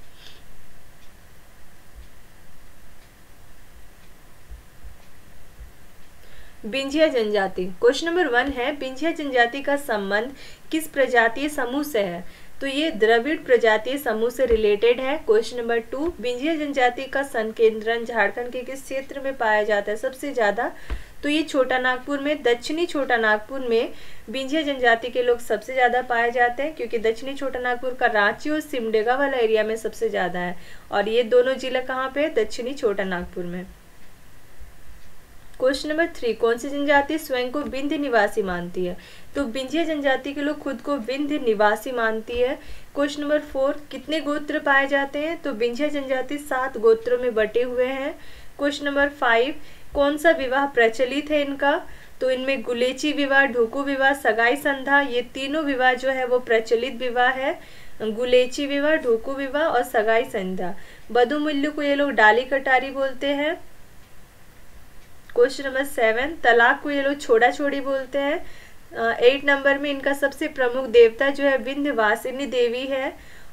बिंजिया जनजाति, क्वेश्चन नंबर 1 है बिंजिया जनजाति का संबंध किस प्रजातीय समूह से है। तो ये द्रविड़ प्रजातीय समूह से रिलेटेड है। क्वेश्चन नंबर 2, बिंजिया जनजाति का संकेंद्रण झारखंड के किस क्षेत्र में पाया जाता है सबसे ज्यादा। तो ये छोटा नागपुर में, दक्षिणी छोटा नागपुर में बिंजिया जनजाति के लोग सबसे ज्यादा पाए जाते हैं, क्योंकि दक्षिणी छोटा नागपुर का रांची और सिमडेगा वाला एरिया में सबसे ज्यादा है। और ये दोनों जिला कहाँ पे है, दक्षिणी छोटा नागपुर में। क्वेश्चन नंबर 3, कौन सी जनजाति स्वयं को विंध्य निवासी मानती है। तो बिंजिया जनजाति के लोग खुद को विंध्य निवासी मानती है। क्वेश्चन नंबर 4, कितने गोत्र पाए जाते हैं। तो बिंजिया जनजाति 7 गोत्रों में बटे हुए हैं। क्वेश्चन नंबर 5, कौन सा विवाह प्रचलित है इनका। तो इनमें गुलेची विवाह, ढोकू विवाह, सगाई संधा, ये तीनों विवाह जो है वो प्रचलित विवाह है। गुलेची विवाह, ढोकू विवाह और सगाई संधा। बधु मूल्य को ये लोग डाली कटारी बोलते हैं। क्वेश्चन नंबर 7, तलाक को ये लोग छोड़ा छोड़ी बोलते हैं। 8 नंबर में इनका सबसे प्रमुख देवता जो है विंध्यवासिनी देवी है।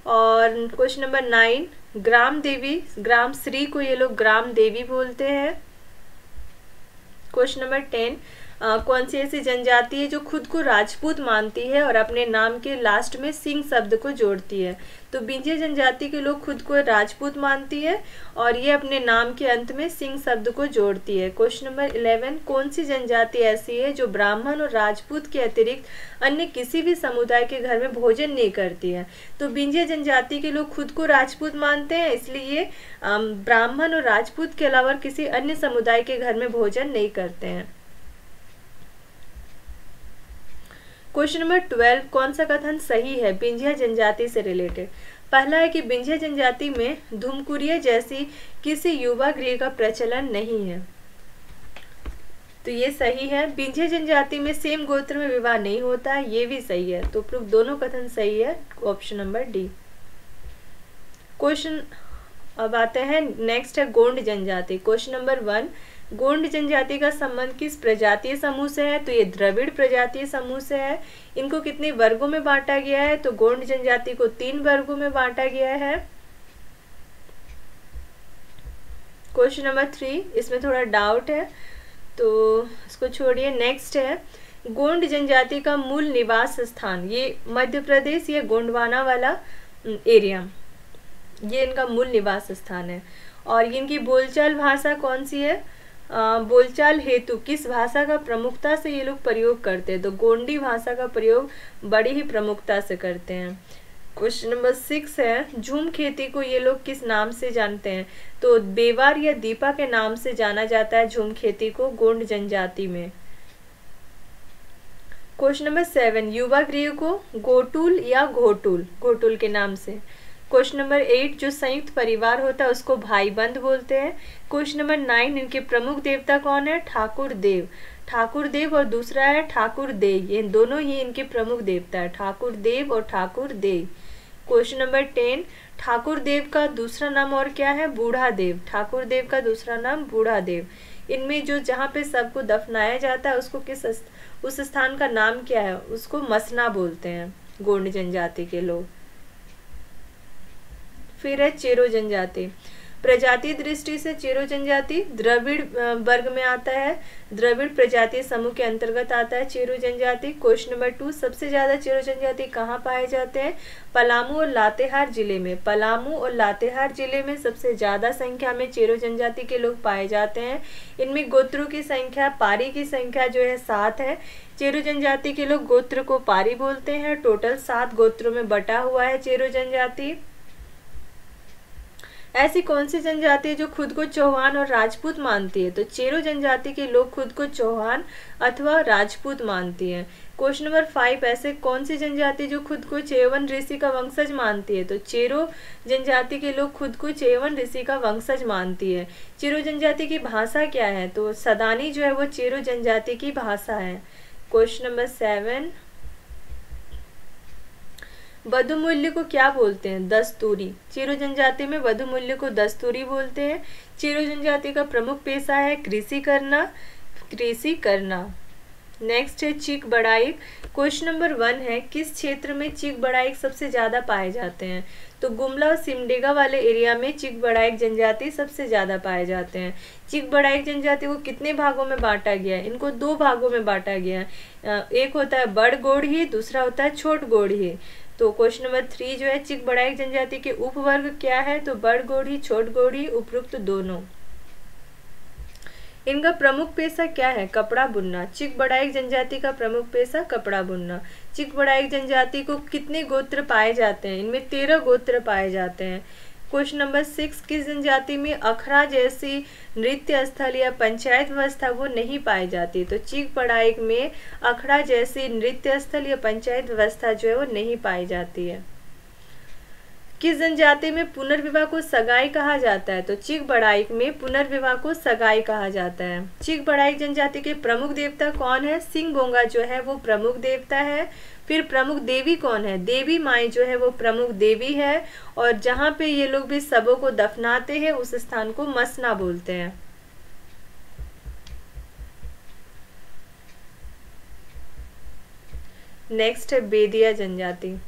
और क्वेश्चन नंबर 9, ग्राम देवी, ग्राम श्री को ये लोग ग्राम देवी बोलते हैं। क्वेश्चन नंबर 10, कौन सी ऐसी जनजाति है जो खुद को राजपूत मानती है और अपने नाम के लास्ट में सिंह शब्द को जोड़ती है। तो बिंजिया जनजाति के लोग खुद को राजपूत मानती है और ये अपने नाम के अंत में सिंह शब्द को जोड़ती है। क्वेश्चन नंबर 11, कौन सी जनजाति ऐसी है जो ब्राह्मण और राजपूत के अतिरिक्त अन्य किसी भी समुदाय के घर में भोजन नहीं करती है। तो बिंजिया जनजाति के लोग खुद को राजपूत मानते हैं, इसलिए ब्राह्मण और राजपूत के अलावा किसी अन्य समुदाय के घर में भोजन नहीं करते हैं। क्वेश्चन नंबर 12, कौन सा कथन सही है बिंजिया जनजाति से रिलेटेड। पहला है कि बिंजिया जनजाति में धुमकुरिया जैसी किसी युवा गृह का प्रचलन नहीं है। तो ये सही है। बिंजिया जनजाति में सेम गोत्र में विवाह नहीं होता है, ये भी सही है। तो प्रूफ दोनों कथन सही है, ऑप्शन नंबर डी। क्वेश्चन अब आते हैं, नेक्स्ट है गोंड जनजाति। क्वेश्चन नंबर 1, गोंड जनजाति का संबंध किस प्रजातीय समूह से है। तो ये द्रविड़ प्रजातीय समूह से है। इनको कितने वर्गों में बांटा गया है। तो गोंड जनजाति को 3 वर्गों में बांटा गया है। क्वेश्चन नंबर 3, इसमें थोड़ा डाउट है तो इसको छोड़िए। नेक्स्ट है, गोंड जनजाति का मूल निवास स्थान, ये मध्य प्रदेश, ये गोंडवाना वाला एरिया, ये इनका मूल निवास स्थान है। और इनकी बोलचाल भाषा कौन सी है। बोलचाल हेतु किस भाषा का प्रमुखता से ये लोग प्रयोग करते हैं। तो गोंडी भाषा का प्रयोग बड़ी ही प्रमुखता से करते हैं। क्वेश्चन नंबर 6 है, झूम खेती को ये लोग किस नाम से जानते हैं। तो बेवार या दीपा के नाम से जाना जाता है झूम खेती को गोंड जनजाति में। क्वेश्चन नंबर 7, युवा गृह को गोटुल या घोटुल, घोटुल के नाम से। क्वेश्चन नंबर 8, जो संयुक्त परिवार होता है उसको भाई बंद बोलते हैं। क्वेश्चन नंबर 9, इनके प्रमुख देवता कौन है। ठाकुर देव, ठाकुर देव और दूसरा है ठाकुर दे, ये दोनों ही इनके प्रमुख देवता है, ठाकुर देव और ठाकुर दे। क्वेश्चन नंबर 10, ठाकुर देव का दूसरा नाम और क्या है। बूढ़ा देव, ठाकुर देव का दूसरा नाम बूढ़ा देव। इनमें जो जहाँ पे सबको दफनाया जाता है उसको उस स्थान का नाम क्या है, उसको मसना बोलते हैं गोंड जनजाति के लोग। फिर है चेरो जनजाति। प्रजातीय दृष्टि से चेरो जनजाति द्रविड़ वर्ग में आता है, द्रविड़ प्रजातीय समूह के अंतर्गत आता है चेरो जनजाति। क्वेश्चन नंबर 2, सबसे ज्यादा चेरो जनजाति कहाँ पाए जाते हैं? पलामू और लातेहार जिले में। पलामू और लातेहार जिले में सबसे ज्यादा संख्या में चेरो जनजाति के लोग पाए जाते हैं। इनमें गोत्रों की संख्या, पारी की संख्या जो है 7 है। चेरो जनजाति के लोग गोत्र को पारी बोलते हैं। टोटल 7 गोत्रों में बटा हुआ है चेरो जनजाति। ऐसी कौन सी जनजाति है जो खुद को चौहान और राजपूत मानती है? तो चेरो जनजाति के लोग खुद को चौहान अथवा राजपूत मानती है। क्वेश्चन नंबर 5, ऐसे कौन सी जनजाति जो खुद को चेवन ऋषि का वंशज मानती है? तो चेरो जनजाति के लोग खुद को चेवन ऋषि का वंशज मानती है। चेरो जनजाति की भाषा क्या है? तो सदानी जो है वो चेरो जनजाति की भाषा है। क्वेश्चन नंबर 7, वधु मूल्य को क्या बोलते हैं? दस्तूरी। चेरो जनजाति में वधु मूल्य को दस्तूरी बोलते हैं। चेरो जनजाति का प्रमुख पेशा है कृषि करना। नेक्स्ट है चीक बड़ाइक। क्वेश्चन नंबर 1 है, किस क्षेत्र में चीक बड़ाइक सबसे ज्यादा पाए जाते हैं? तो गुमला और सिमडेगा वाले एरिया में चीक बड़ाइक जनजाति सबसे ज्यादा पाए जाते हैं। चीक बड़ाइक जनजाति को कितने भागों में बांटा गया है? इनको 2 भागों में बांटा गया है। एक होता है बड़ गोढ़ी, दूसरा होता है छोट गोढ़ी। तो क्वेश्चन नंबर 3 जो है, चीक बड़ाइक जनजाति के उपवर्ग क्या है? तो बड़ गोढ़ी, छोट गोढ़ी, उपरोक्त दोनों। इनका प्रमुख पेशा क्या है? कपड़ा बुनना। चीक बड़ाइक जनजाति का प्रमुख पेशा कपड़ा बुनना। चीक बड़ाइक जनजाति को कितने गोत्र पाए जाते हैं? इनमें 13 गोत्र पाए जाते हैं। क्वेश्चन नंबर 6, किस जनजाति में अखड़ा जैसी नृत्य स्थल या पंचायत व्यवस्था वो नहीं पाई जाती? तो चीक बड़ाइक में अखड़ा जैसी नृत्य स्थल या पंचायत व्यवस्था जो है वो नहीं पाई जाती है। किस जनजाति में पुनर्विवाह को सगाई कहा जाता है? तो चीक बड़ाइक में पुनर्विवाह को सगाई कहा जाता है। चीक बड़ाइक जनजाति के प्रमुख देवता कौन है? सिंह बोंगा जो है वो प्रमुख देवता है। फिर प्रमुख देवी कौन है? देवी माई जो है वो प्रमुख देवी है। और जहाँ पे ये लोग भी सबों को दफनाते हैं उस स्थान को मसना बोलते हैं। नेक्स्ट है बेदिया जनजाति।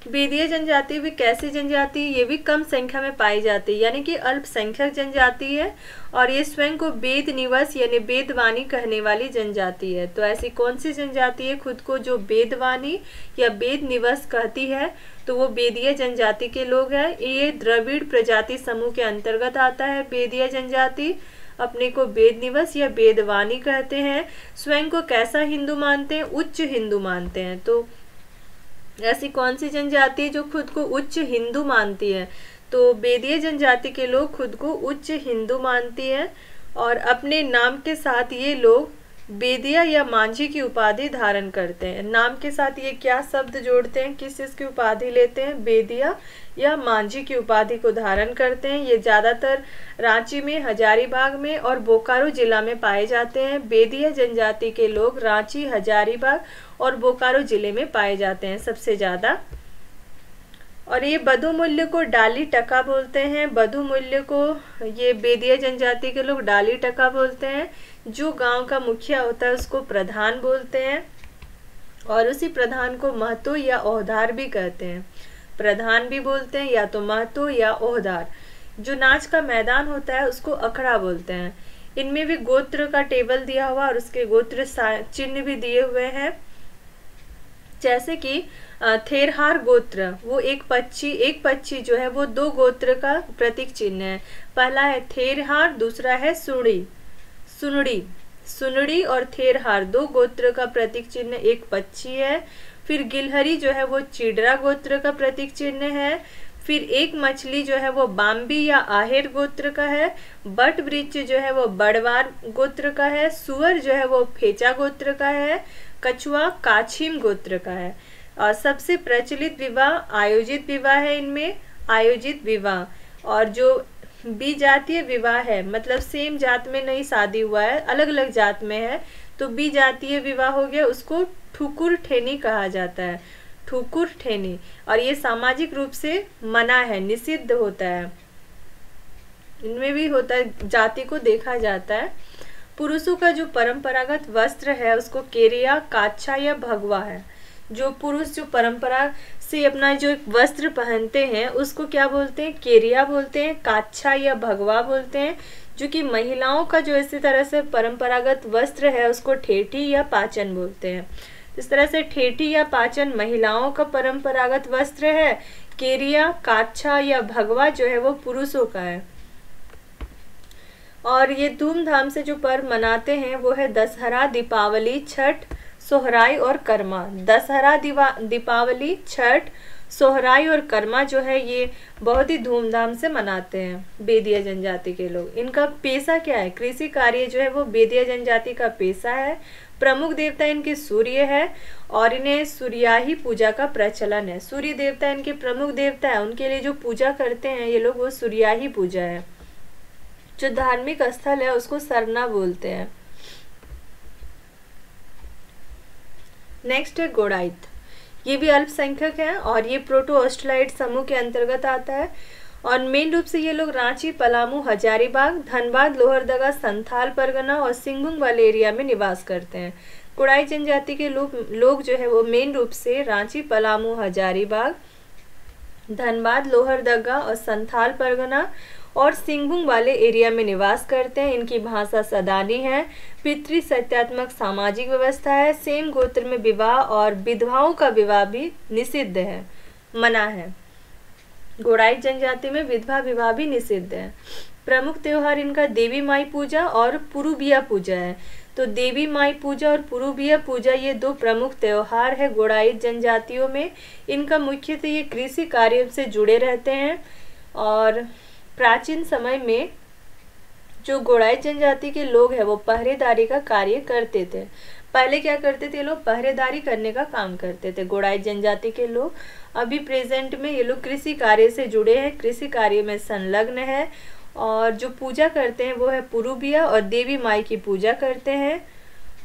बेदिया जनजाति भी कैसी जनजाति? ये भी कम संख्या में पाई जाती है, यानी कि अल्पसंख्यक जनजाति है। और ये स्वयं को वेद निवस यानी वेदवाणी कहने वाली जनजाति है। तो ऐसी कौन सी जनजाति है खुद को जो वेदवाणी या वेद निवस कहती है? तो वो बेदिया जनजाति के लोग हैं। ये द्रविड़ प्रजाति समूह के अंतर्गत आता है। बेदिया जनजाति अपने को वेद निवस या वेदवाणी कहते हैं। स्वयं को कैसा हिंदू मानते हैं? उच्च हिंदू मानते हैं। तो ऐसी कौन सी जनजाति जो खुद को उच्च हिंदू मानती है? तो बेदिया जनजाति के लोग खुद को उच्च हिंदू मानती है। और अपने नाम के साथ ये लोग बेदिया या मांझी की उपाधि धारण करते हैं। नाम के साथ ये क्या शब्द जोड़ते हैं? किस चीज की उपाधि लेते हैं? बेदिया या मांझी की उपाधि को धारण करते हैं। ये ज्यादातर रांची में, हजारीबाग में और बोकारो जिला में पाए जाते हैं। बेदिया जनजाति के लोग रांची, हजारीबाग और बोकारो जिले में पाए जाते हैं सबसे ज्यादा। और ये बधु मूल्य को डाली टका बोलते हैं। बधु मूल्य को ये बेदिया जनजाति के लोग डाली टका बोलते हैं। जो गांव का मुखिया होता है उसको प्रधान बोलते हैं। और उसी प्रधान को महतो या ओहदार भी कहते हैं। प्रधान भी बोलते हैं या तो महतो या ओहदार। जो नाच का मैदान होता है उसको अखड़ा बोलते हैं। इनमें भी गोत्र का टेबल दिया हुआ और उसके गोत्र चिन्ह भी दिए हुए हैं। जैसे कि थेरहार गोत्र वो एक पक्षी जो है वो 2 गोत्र का प्रतीक चिन्ह है। पहला है थेरहार, दूसरा है सुनड़ी और थेरहार 2 गोत्र का प्रतीक चिन्ह एक पक्षी है। फिर गिलहरी जो है वो चिडरा गोत्र का प्रतीक चिन्ह है। फिर एक मछली जो है वो बाम्बी या आहेर गोत्र का है। बट वृक्ष जो है वो बड़वार गोत्र का है। सुअर जो है वो फेचा गोत्र का है। कछुआ काछीम गोत्र का है। और सबसे प्रचलित विवाह आयोजित विवाह है। इनमें आयोजित विवाह और जो विजातीय विवाह है, मतलब सेम जात में नहीं शादी हुआ है, अलग अलग जात में है, तो विजातीय विवाह हो गया, उसको ठुकुर ठेनी कहा जाता है। ठुकुर ठेनी। और ये सामाजिक रूप से मना है, निषिद्ध होता है। इनमें भी होता है, जाति को देखा जाता है। पुरुषों का जो परंपरागत वस्त्र है उसको केरिया, काच्छा या भगवा है। जो पुरुष जो परंपरा से अपना जो एक वस्त्र पहनते हैं उसको क्या बोलते हैं, केरिया बोलते हैं, काच्छा या भगवा बोलते हैं। जो कि महिलाओं का जो इसी तरह से परंपरागत वस्त्र है उसको ठेठी या पाचन बोलते हैं। इस तरह से ठेठी या पाचन महिलाओं का परंपरागत वस्त्र है, केरिया, काच्छा या भगवा जो है वो पुरुषों का है। और ये धूमधाम से जो पर्व मनाते हैं वो है दशहरा, दीपावली, छठ, सोहराई और कर्मा। दशहरा, दीपावली, छठ, सोहराई और कर्मा जो है ये बहुत ही धूमधाम से मनाते हैं बेदिया जनजाति के लोग। इनका पेशा क्या है, कृषि कार्य जो है वो बेदिया जनजाति का पेशा है। प्रमुख देवता इनके सूर्य है और इन्हें सूर्याही पूजा का प्रचलन है। सूर्य देवता इनके प्रमुख देवता है, उनके लिए जो पूजा करते हैं ये लोग वो सूर्याही पूजा है। जो धार्मिक स्थल है उसको सरना बोलते हैं। नेक्स्ट है गोड़ाइत। ये भी अल्पसंख्यक है और ये प्रोटो ऑस्ट्रेलाइड समूह के अंतर्गत आता है और मेन रूप से ये लोग रांची, पलामू, हजारीबाग, धनबाद, लोहरदगा, संथाल परगना और सिंहभूम वाले एरिया में निवास करते हैं। कोड़ाई जनजाति के लोग जो है वो मेन रूप से रांची, पलामू, हजारीबाग, धनबाद, लोहरदगा और संथाल परगना और सिंहभूम वाले एरिया में निवास करते हैं। इनकी भाषा सदानी है। पितृ सत्यात्मक सामाजिक व्यवस्था है। सेम गोत्र में विवाह और विधवाओं का विवाह भी निषिद्ध है, मना है। गोड़ाई जनजाति में विधवा विवाह भी निषिद्ध है। प्रमुख त्योहार इनका देवी माई पूजा और पुरुबिया पूजा है। तो देवी माई पूजा और पुरुबिया पूजा ये दो प्रमुख त्योहार है गोड़ाई जनजातियों में। इनका मुख्यतः ये कृषि कार्य से जुड़े रहते हैं और प्राचीन समय में जो गोड़ाई जनजाति के लोग हैं वो पहरेदारी का कार्य करते थे। पहले क्या करते थे, लोग पहरेदारी करने का काम करते थे गोड़ाई जनजाति के लोग। अभी प्रेजेंट में ये लोग कृषि कार्य से जुड़े हैं, कृषि कार्य में संलग्न है और जो पूजा करते हैं वो है पुरुबिया और देवी माई की पूजा करते हैं।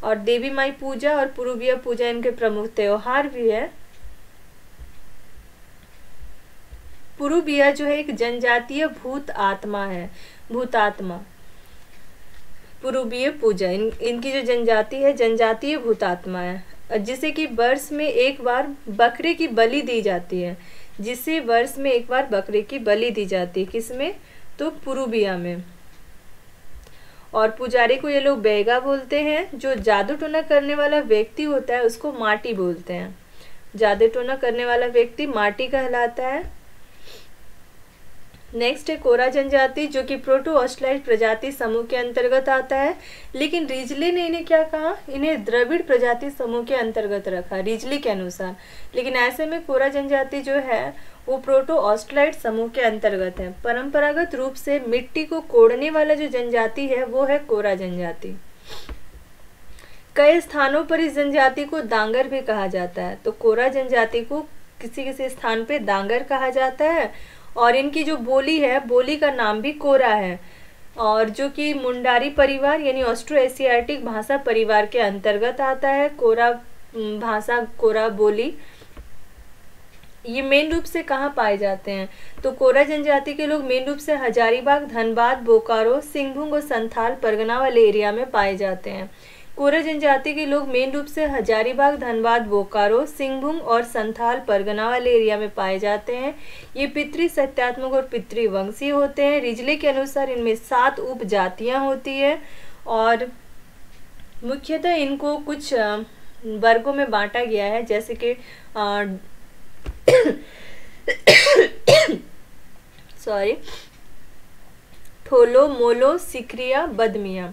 और देवी माई पूजा और पुरुबिया पूजा इनके प्रमुख त्योहार भी है। पुरुबिया जो है एक जनजातीय भूत आत्मा है, भूतात्मा। पुरुबिया पूजा इनकी जो जनजाति है जनजातीय भूतात्मा है, जिसे कि वर्ष में एक बार बकरे की बलि दी जाती है। जिसे वर्ष में एक बार बकरे की बलि दी जाती है, किसमें, तो पुरुबिया में। और पुजारी को ये लोग बैगा बोलते हैं। जो जादू टोना करने वाला व्यक्ति होता है उसको माटी बोलते हैं। जादू टोना करने वाला व्यक्ति माटी कहलाता है। नेक्स्ट है कोरा जनजाति, जो कि प्रोटो ऑस्ट्रेलाइड प्रजाति समूह के अंतर्गत आता है। लेकिन रिजले ने इन्हें क्या कहा, इन्हें द्रविड़ प्रजाति समूह के अंतर्गत रखा रिजली के अनुसार। लेकिन ऐसे में कोरा जनजाति जो है वो प्रोटो ऑस्ट्रेलाइड समूह के अंतर्गत है। परंपरागत रूप से मिट्टी को कोड़ने वाला जो जनजाति है वो है कोरा जनजाति। कई स्थानों पर इस जनजाति को दांगर भी कहा जाता है। तो कोरा जनजाति को किसी किसी स्थान पे दांगर कहा जाता है। और इनकी जो बोली है, बोली का नाम भी कोरा है और जो कि मुंडारी परिवार यानी ऑस्ट्रो एशियाटिक भाषा परिवार के अंतर्गत आता है। कोरा भाषा, कोरा बोली ये मेन रूप से कहाँ पाए जाते हैं, तो कोरा जनजाति के लोग मेन रूप से हजारीबाग, धनबाद, बोकारो, सिंहभूम और संथाल परगना वाले एरिया में पाए जाते हैं। कोरा जनजाति के लोग मेन रूप से हजारीबाग, धनबाद, बोकारो, सिंहभूम और संथाल परगना वाले एरिया में पाए जाते हैं। ये पितृ सत्यात्मक और पितृवंशी होते हैं। रिजले के अनुसार इनमें 7 उपजातियां होती है और मुख्यतः इनको कुछ वर्गों में बांटा गया है, जैसे कि ठोलो, मोलो, सिकरिया, बदमिया।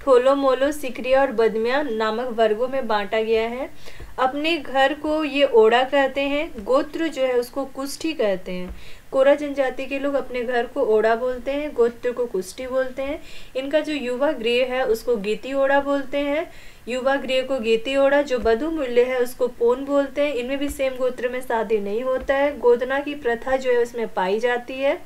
ठोलो, मोलो, सिकरिया और बदमिया नामक वर्गों में बांटा गया है। अपने घर को ये ओड़ा कहते हैं। गोत्र जो है उसको कुष्ठी कहते हैं। कोरा जनजाति के लोग अपने घर को ओड़ा बोलते हैं, गोत्र को कुष्ठी बोलते हैं। इनका जो युवा गृह है उसको गीति ओड़ा बोलते हैं। युवा गृह को गीति ओड़ा, जो बधु मूल्य है उसको पोन बोलते हैं। इनमें भी सेम गोत्र में शादी नहीं होता है। गोदना की प्रथा जो है उसमें पाई जाती है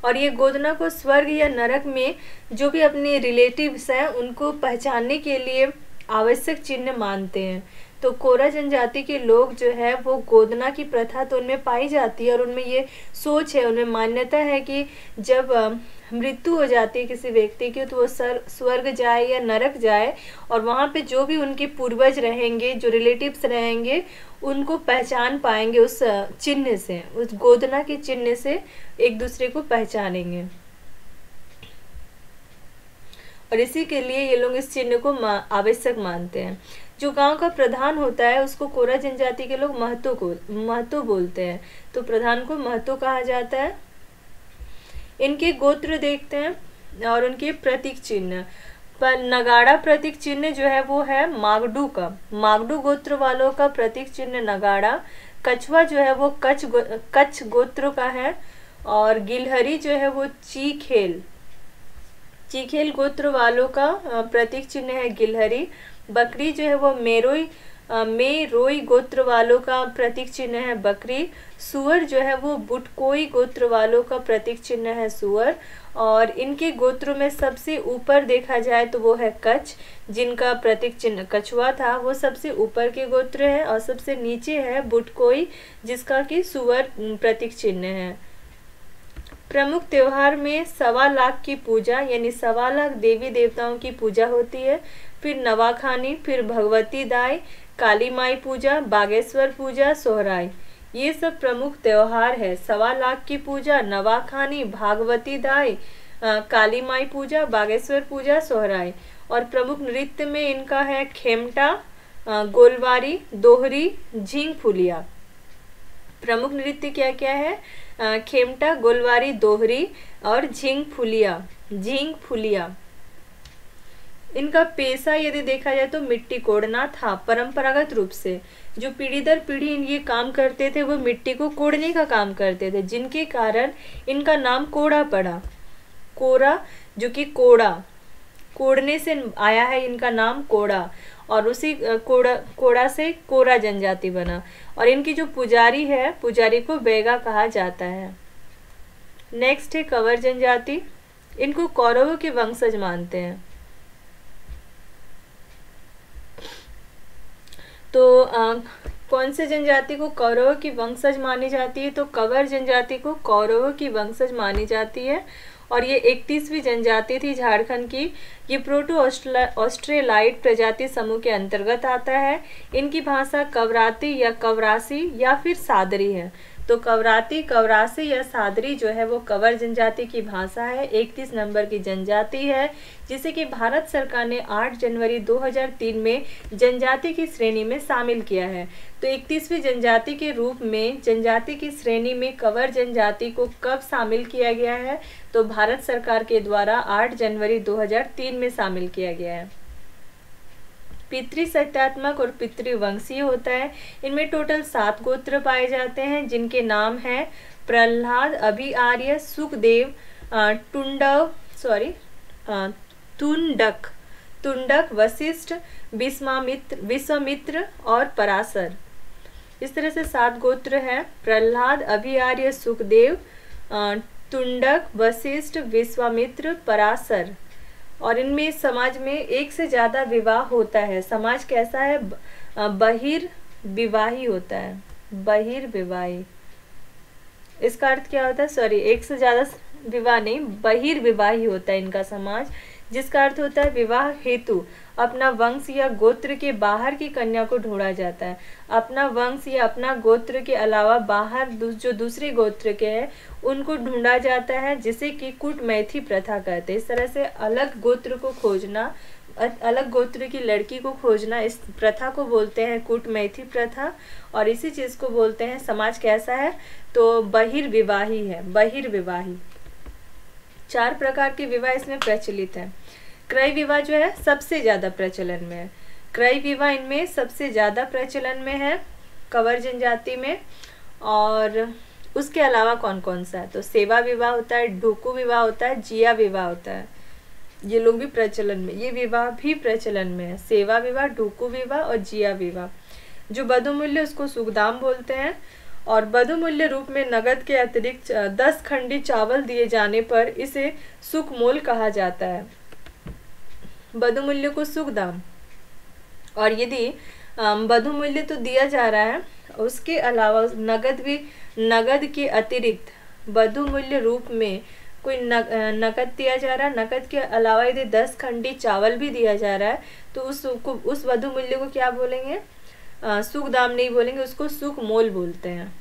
और ये गोदना को स्वर्ग या नरक में जो भी अपने रिलेटिव्स हैं उनको पहचानने के लिए आवश्यक चिन्ह मानते हैं। तो कोरा जनजाति के लोग जो है वो गोदना की प्रथा तो उनमें पाई जाती है और उनमें ये सोच है, उनमें मान्यता है कि जब मृत्यु हो जाती है किसी व्यक्ति की, तो वो स्वर्ग जाए या नरक जाए, और वहाँ पे जो भी उनके पूर्वज रहेंगे, जो रिलेटिव्स रहेंगे, उनको पहचान पाएंगे उस चिन्ह से, उस गोदना के चिन्ह से एक दूसरे को पहचानेंगे। और इसी के लिए ये लोग इस चिन्ह को आवश्यक मानते हैं। जो गांव का प्रधान होता है उसको कोरा जनजाति के लोग महतो बोलते हैं, तो प्रधान को महतो कहा जाता है। इनके गोत्र देखते हैं और उनके प्रतीक चिन्ह। पर नगाड़ा प्रतीक चिन्ह जो है वो है मागडू का, मागडू गोत्र वालों का प्रतीक चिन्ह नगाड़ा। कछवा जो है वो कच्छ गोत्र का है, और गिलहरी जो है वो चीखेल गोत्र वालों का प्रतीक चिन्ह है गिलहरी। बकरी जो है वो मेरोई गोत्र वालों का प्रतीक चिन्ह है बकरी। सुअर जो है वो बुटकोई गोत्र वालों का प्रतीक चिन्ह है सुअर। और इनके गोत्रों में सबसे ऊपर देखा जाए तो वो है कच्छ, जिनका प्रतीक चिन्ह कछुआ था, वो सबसे ऊपर के गोत्र है। और सबसे नीचे है बुटकोई, जिसका कि सुअर प्रतीक चिन्ह है। प्रमुख त्योहार में 1.25 लाख की पूजा, यानी 1.25 लाख देवी देवताओं की पूजा होती है। फिर नवाखानी, फिर भगवती दाई, काली माई पूजा, बागेश्वर पूजा, सोहराई, ये सब प्रमुख त्योहार है। 1.25 लाख की पूजा, नवाखानी, भागवती दाई, काली माई पूजा, बागेश्वर पूजा, सोहराई। और प्रमुख नृत्य में इनका है खेमटा, गोलवारी, दोहरी, झींग फुलिया। प्रमुख नृत्य क्या क्या है? खेमटा, गोलवारी, दोहरी और झींग फुलिया। इनका पेशा यदि देखा जाए तो मिट्टी कोड़ना था परंपरागत रूप से। जो पीढ़ी दर पीढ़ी ये काम करते थे वो मिट्टी को कोड़ने का काम करते थे, जिनके कारण इनका नाम कोड़ा पड़ा। कोरा जो कि कोड़ने से आया है इनका नाम कोड़ा, और उसी कोड़ा से कोरा जनजाति बना। और इनकी जो पुजारी है, पुजारी को बैगा कहा जाता है। नेक्स्ट है कंवर जनजाति। इनको कौरवों के वंशज मानते हैं। तो कौन से जनजाति को कौरवों की वंशज मानी जाती है? तो कंवर जनजाति को कौरवों की वंशज मानी जाती है। और ये 31वीं जनजाति थी झारखंड की। ये प्रोटो ऑस्ट्रेलाइट प्रजाति समूह के अंतर्गत आता है। इनकी भाषा कवराती या कवरासी या फिर सादरी है। तो कवराती, कवरासी या सादरी जो है वो कंवर जनजाति की भाषा है। 31 नंबर की जनजाति है, जिसे कि भारत सरकार ने 8 जनवरी 2003 में जनजाति की श्रेणी में शामिल किया है। तो 31वीं जनजाति के रूप में जनजाति की श्रेणी में कंवर जनजाति को कब शामिल किया गया है? तो भारत सरकार के द्वारा 8 जनवरी 2003 में शामिल किया गया है। पितृसत्यात्मक और पितृवंशीय होता है। इनमें टोटल 7 गोत्र पाए जाते हैं, जिनके नाम हैं प्रहलाद, अभिआर्य, सुखदेव, तुंडक, वशिष्ठ, विश्वामित्र और पराशर। इस तरह से 7 गोत्र हैं: प्रहलाद, अभिआर्य, सुखदेव, तुंडक, वशिष्ठ, विश्वामित्र, पराशर। और इनमें समाज में एक से ज़्यादा विवाह होता है। समाज कैसा है? बहिर्विवाही होता है। बहिर्विवाही, इसका अर्थ क्या होता है? सॉरी, एक से ज़्यादा विवाह नहीं, बहिर्विवाही होता है इनका समाज, जिसका अर्थ होता है विवाह हेतु अपना वंश या गोत्र के बाहर की कन्या को ढूंढा जाता है। अपना वंश या अपना गोत्र के अलावा बाहर जो दूसरे गोत्र के हैं उनको ढूंढा जाता है, जिसे कि कूटमैथी प्रथा कहते हैं। इस तरह से अलग गोत्र को खोजना, अलग गोत्र की लड़की को खोजना, इस प्रथा को बोलते हैं कूटमैथी प्रथा। और इसी चीज़ को बोलते हैं समाज कैसा है? तो बहिर्विवाही है, बहिर्विवाही। 4 प्रकार के विवाह इसमें प्रचलित है। क्रय विवाह जो है सबसे ज़्यादा प्रचलन में है। क्रय विवाह इनमें सबसे ज़्यादा प्रचलन में है कंवर जनजाति में। और उसके अलावा कौन कौन सा है? तो सेवा विवाह होता है, ढोकू विवाह होता है, जिया विवाह होता है। ये लोग भी प्रचलन में, ये विवाह भी प्रचलन में है। सेवा विवाह, ढोकू विवाह और जिया विवाह। जो बधुमूल्य उसको सुखदाम बोलते हैं। और बधुमूल्य रूप में नगद के अतिरिक्त 10 खंडी चावल दिए जाने पर इसे सुखमोल कहा जाता है। बधुमूल्य को सुखदाम। और यदि बधुमूल्य तो दिया जा रहा है, उसके अलावा नगद के अतिरिक्त बधुमूल्य रूप में कोई नकद दिया जा रहा है, नकद के अलावा यदि 10 खंडी चावल भी दिया जा रहा है तो उस वधु मूल्य को क्या बोलेंगे? सुख दाम नहीं बोलेंगे, उसको सुख मोल बोलते हैं।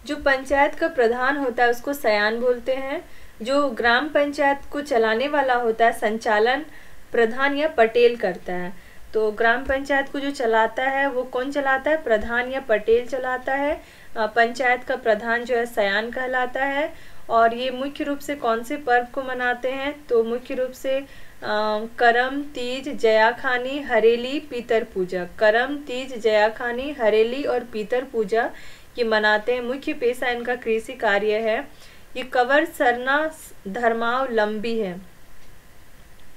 जो पंचायत का प्रधान होता है उसको सयान बोलते हैं। जो ग्राम पंचायत को चलाने वाला होता है संचालन प्रधान या पटेल करता है। तो ग्राम पंचायत को जो चलाता है वो कौन चलाता है? प्रधान या पटेल चलाता है। पंचायत का प्रधान जो है सयान कहलाता है। और ये मुख्य रूप से कौन से पर्व को मनाते हैं? तो मुख्य रूप से करम, तीज, जयाखानी, हरेली, पीतर पूजा। करम, तीज, जयाखानी, हरेली और पीतर पूजा ये मनाते हैं। मुख्य पेशा इनका कृषि कार्य है। ये कवर सरना धर्मावलंबी है,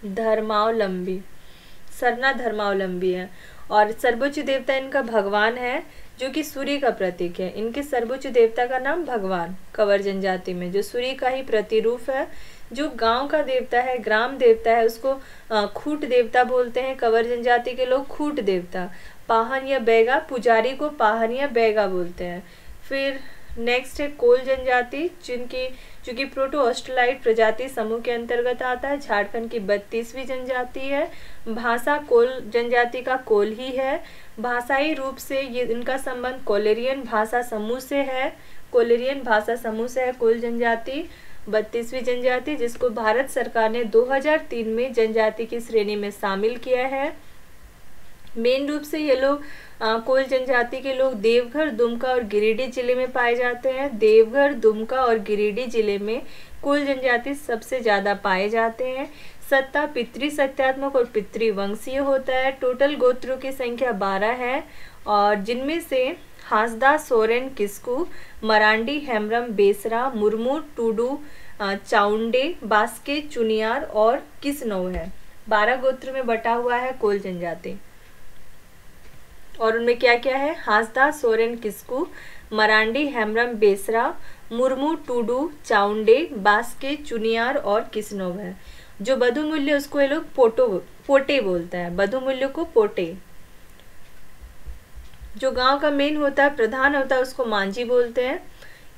धर्मावलंबी, सरना धर्मावलंबी है। और सर्वोच्च देवता इनका भगवान है जो कि सूर्य का प्रतीक है। इनके सर्वोच्च देवता का नाम भगवान कवर जनजाति में, जो सूर्य का ही प्रतिरूप है। जो गांव का देवता है, ग्राम देवता है, उसको खूट देवता बोलते हैं कवर जनजाति के लोग, खूट देवता। पाहन या बैगा, पुजारी को पाहन या बैगा बोलते हैं। फिर नेक्स्ट है कोल जनजाति, जो कि प्रोटो ऑस्ट्रेलाइड प्रजाति समूह के अंतर्गत आता है। झारखंड की 32वीं जनजाति है। भाषा कोल जनजाति का कोल ही है। भाषाई रूप से ये इनका संबंध कोलेरियन भाषा समूह से है। कोलेरियन भाषा समूह से है कोल जनजाति 32वीं जनजाति, जिसको भारत सरकार ने 2003 में जनजाति की श्रेणी में शामिल किया है। मेन रूप से ये लोग कोल जनजाति के लोग देवघर, दुमका और गिरिडीह जिले में पाए जाते हैं। देवघर, दुमका और गिरिडीह जिले में कोल जनजाति सबसे ज़्यादा पाए जाते हैं। सत्ता पितृ सत्यात्मक और पितृवंशीय होता है। टोटल गोत्रों की संख्या 12 है और जिनमें से हांसदा, सोरेन, किस्कू, मरांडी, हेम्ब्रम, बेसरा, मुर्मू, टूडू, चाउंडे, बास्के, चुनियार और किसनौ है। 12 गोत्र में बटा हुआ है कोल जनजाति। और उनमें क्या क्या है? हांसदा, सोरेन, किस्कू, मरांडी, हेम्ब्रम, बेसरा, मुर्मू, टूडू, चाउंडे, बास्के, चुनियार और किसनौ है। जो बधु मूल्य उसको ये लोग पोटे बोलता है, बधु मूल्य को पोटे। जो गांव का मेन होता है, प्रधान होता है, उसको मांझी बोलते हैं।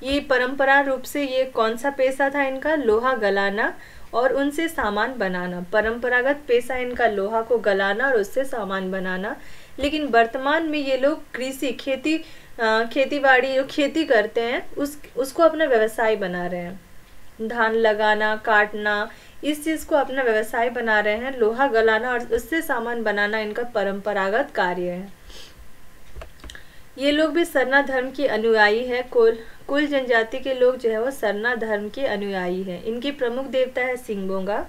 ये परंपरा रूप से ये कौन सा पेशा था इनका? लोहा गलाना और उनसे सामान बनाना। परंपरागत पेशा इनका लोहा को गलाना और उससे सामान बनाना। लेकिन वर्तमान में ये लोग कृषि खेती-बाड़ी जो खेती करते हैं उसको अपना व्यवसाय बना रहे हैं। धान लगाना, काटना, इस चीज़ को अपना व्यवसाय बना रहे हैं। लोहा गलाना और उससे सामान बनाना इनका परंपरागत कार्य है। ये लोग भी सरना धर्म के अनुयायी है। कुल जनजाति के लोग जो है वो सरना धर्म के अनुयायी है। इनकी प्रमुख देवता है सिंगबोंगा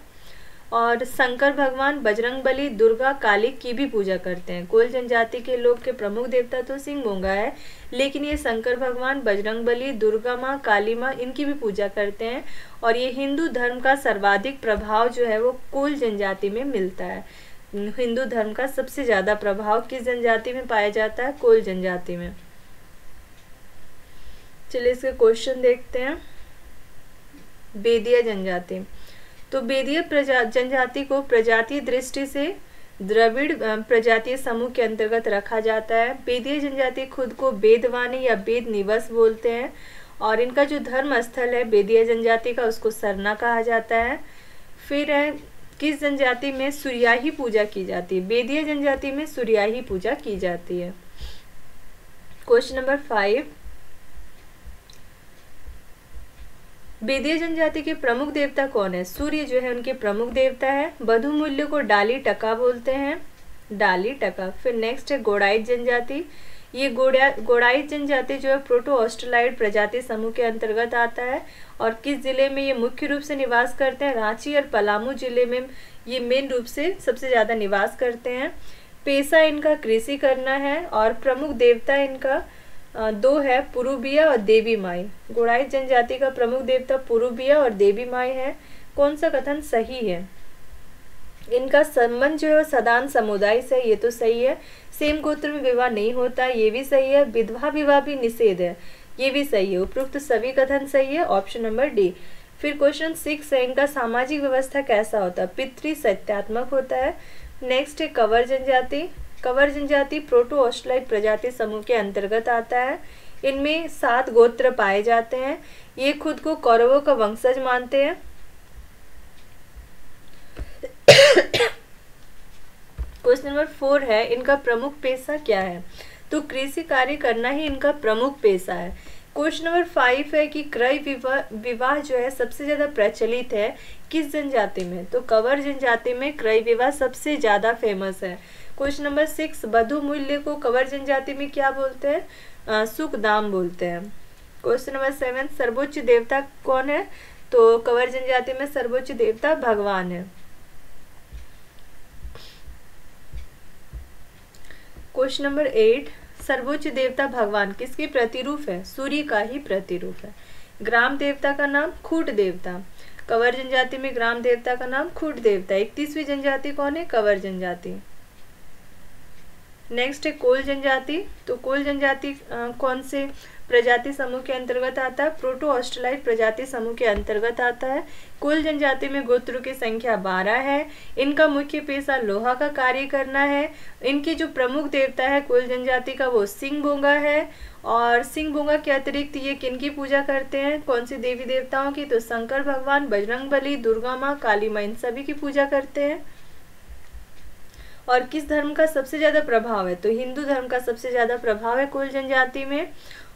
और शंकर भगवान, बजरंगबली, दुर्गा, काली की भी पूजा करते हैं। कोल जनजाति के लोग के प्रमुख देवता तो सिंगबोंगा है, लेकिन ये शंकर भगवान, बजरंगबली, दुर्गा माँ, काली माँ इनकी भी पूजा करते हैं। और ये हिंदू धर्म का सर्वाधिक प्रभाव जो है वो कोल जनजाति में मिलता है। हिंदू धर्म का सबसे ज्यादा प्रभाव किस जनजाति में पाया जाता है? कोल जनजाति में। चलिए इसके क्वेश्चन देखते हैं। बेदिया जनजाति, तो बेदिया जनजाति को प्रजातीय दृष्टि से द्रविड़ प्रजातीय समूह के अंतर्गत रखा जाता है। बेदिया जनजाति खुद को बेदवानी या बेद निवास बोलते हैं और इनका जो धर्म स्थल है बेदिया जनजाति का उसको सरना कहा जाता है। फिर है किस जनजाति में सूर्याही पूजा की जाती है? बेदिया जनजाति में सूर्याही पूजा की जाती है। क्वेश्चन नंबर 5, बेदिया जनजाति के प्रमुख देवता कौन है? सूर्य जो है उनके प्रमुख देवता है। बधु मूल्य को डाली टका बोलते हैं, डाली टका। फिर नेक्स्ट है गोड़ाइच जनजाति। ये गोड़ाइच जनजाति जो है प्रोटो ऑस्ट्रेलाइड प्रजाति समूह के अंतर्गत आता है और किस जिले में ये मुख्य रूप से निवास करते हैं? रांची और पलामू जिले में ये मेन रूप से सबसे ज़्यादा निवास करते हैं। पेशा इनका कृषि करना है और प्रमुख देवता इनका 2 है, पुरुबिया और देवी माई। गोड़ाइच जनजाति का प्रमुख देवता पुरुबिया और देवी माई है। कौन सा कथन सही है? इनका संबंध जो है सदान समुदाय से, ये तो सही है। सेम गोत्र में विवाह नहीं होता, ये भी सही है। विधवा विवाह भी निषेध है, ये भी सही है। उपरोक्त सभी कथन सही है, ऑप्शन नंबर डी। फिर क्वेश्चन 6 है, इनका सामाजिक व्यवस्था कैसा होता है? पितृ सत्यात्मक होता है। नेक्स्ट है कवर जनजाति। कवर जनजाति प्रोटो ऑस्ट्रेलाइड प्रजाति समूह के अंतर्गत आता है। इनमें 7 गोत्र पाए जाते हैं। ये खुद को कौरवों का वंशज मानते हैं। क्वेश्चन नंबर 4 है, इनका प्रमुख पेशा क्या है? तो कृषि कार्य करना ही इनका प्रमुख पेशा है। क्वेश्चन नंबर 5 है कि क्रय विवाह जो है सबसे ज़्यादा प्रचलित है किस जनजाति में? तो कंवर जनजाति में क्रय विवाह सबसे ज़्यादा फेमस है। क्वेश्चन नंबर 6, वधु मूल्य को कंवर जनजाति में क्या बोलते हैं? सुख दाम बोलते हैं। क्वेश्चन नंबर 7, सर्वोच्च देवता कौन है? तो कंवर जनजाति में सर्वोच्च देवता भगवान है। क्वेश्चन नंबर 8, सर्वोच्च देवता भगवान किसके प्रतिरूप है? सूर्य का ही प्रतिरूप है। ग्राम देवता का नाम खूट देवता। कंवर जनजाति में ग्राम देवता का नाम खूट देवता। 31वीं जनजाति कौन है? कंवर जनजाति। नेक्स्ट है कोल जनजाति। तो कोल जनजाति कौन से प्रजाति समूह के अंतर्गत आता है? प्रोटो ऑस्ट्रेलाइड प्रजाति समूह के अंतर्गत आता है। कोल जनजाति में गोत्रों की संख्या 12 है। इनका मुख्य पेशा लोहा का कार्य करना है। इनके जो प्रमुख देवता है कोल जनजाति का वो सिंह बोंगा है। और सिंह बोंगा के अतिरिक्त ये किनकी पूजा करते हैं? कौन सी देवी देवताओं की? तो शंकर भगवान, बजरंग बली, दुर्गा माँ, काली माँ, इन सभी की पूजा करते हैं। और किस धर्म का सबसे ज्यादा प्रभाव है? तो हिंदू धर्म का सबसे ज्यादा प्रभाव है कोल जनजाति में।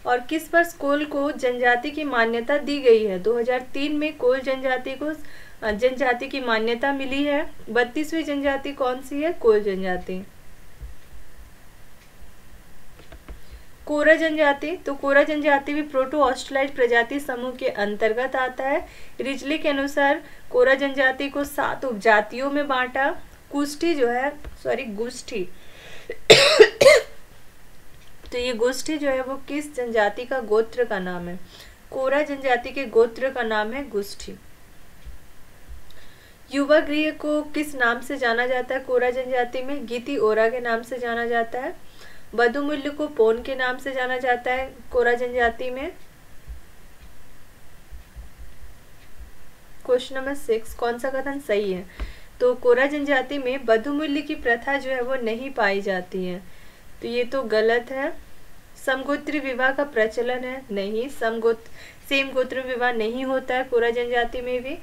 और किस वर्ष कोल को जनजाति की मान्यता दी गई है? 2003 में कोल जनजाति को जनजाति की मान्यता मिली है। 32वीं जनजाति कौन सी है? कोल जनजाति। कोरा जनजाति। तो कोरा जनजाति भी प्रोटो ऑस्ट्रेलाइड प्रजाति समूह के अंतर्गत आता है। रिजले के अनुसार कोरा जनजाति को 7 उपजातियों में बांटा। गुष्ठी तो ये गुष्ठी जो है वो किस जनजाति का गोत्र का नाम है? कोरा जनजाति के गोत्र का नाम है गुष्ठी। युवा गृह को किस नाम से जाना जाता है कोरा जनजाति में? गीति ओरा के नाम से जाना जाता है। वधु मूल्य को पोन के नाम से जाना जाता है कोरा जनजाति में। क्वेश्चन नंबर 6, कौन सा कथन सही है? तो कोरा जनजाति में वधु मूल्य की प्रथा जो है वो नहीं पाई जाती है। तो ये तो गलत है। समगोत्री विवाह का प्रचलन है? नहीं, सेम गोत्र विवाह नहीं होता है कोरा जनजाति में भी।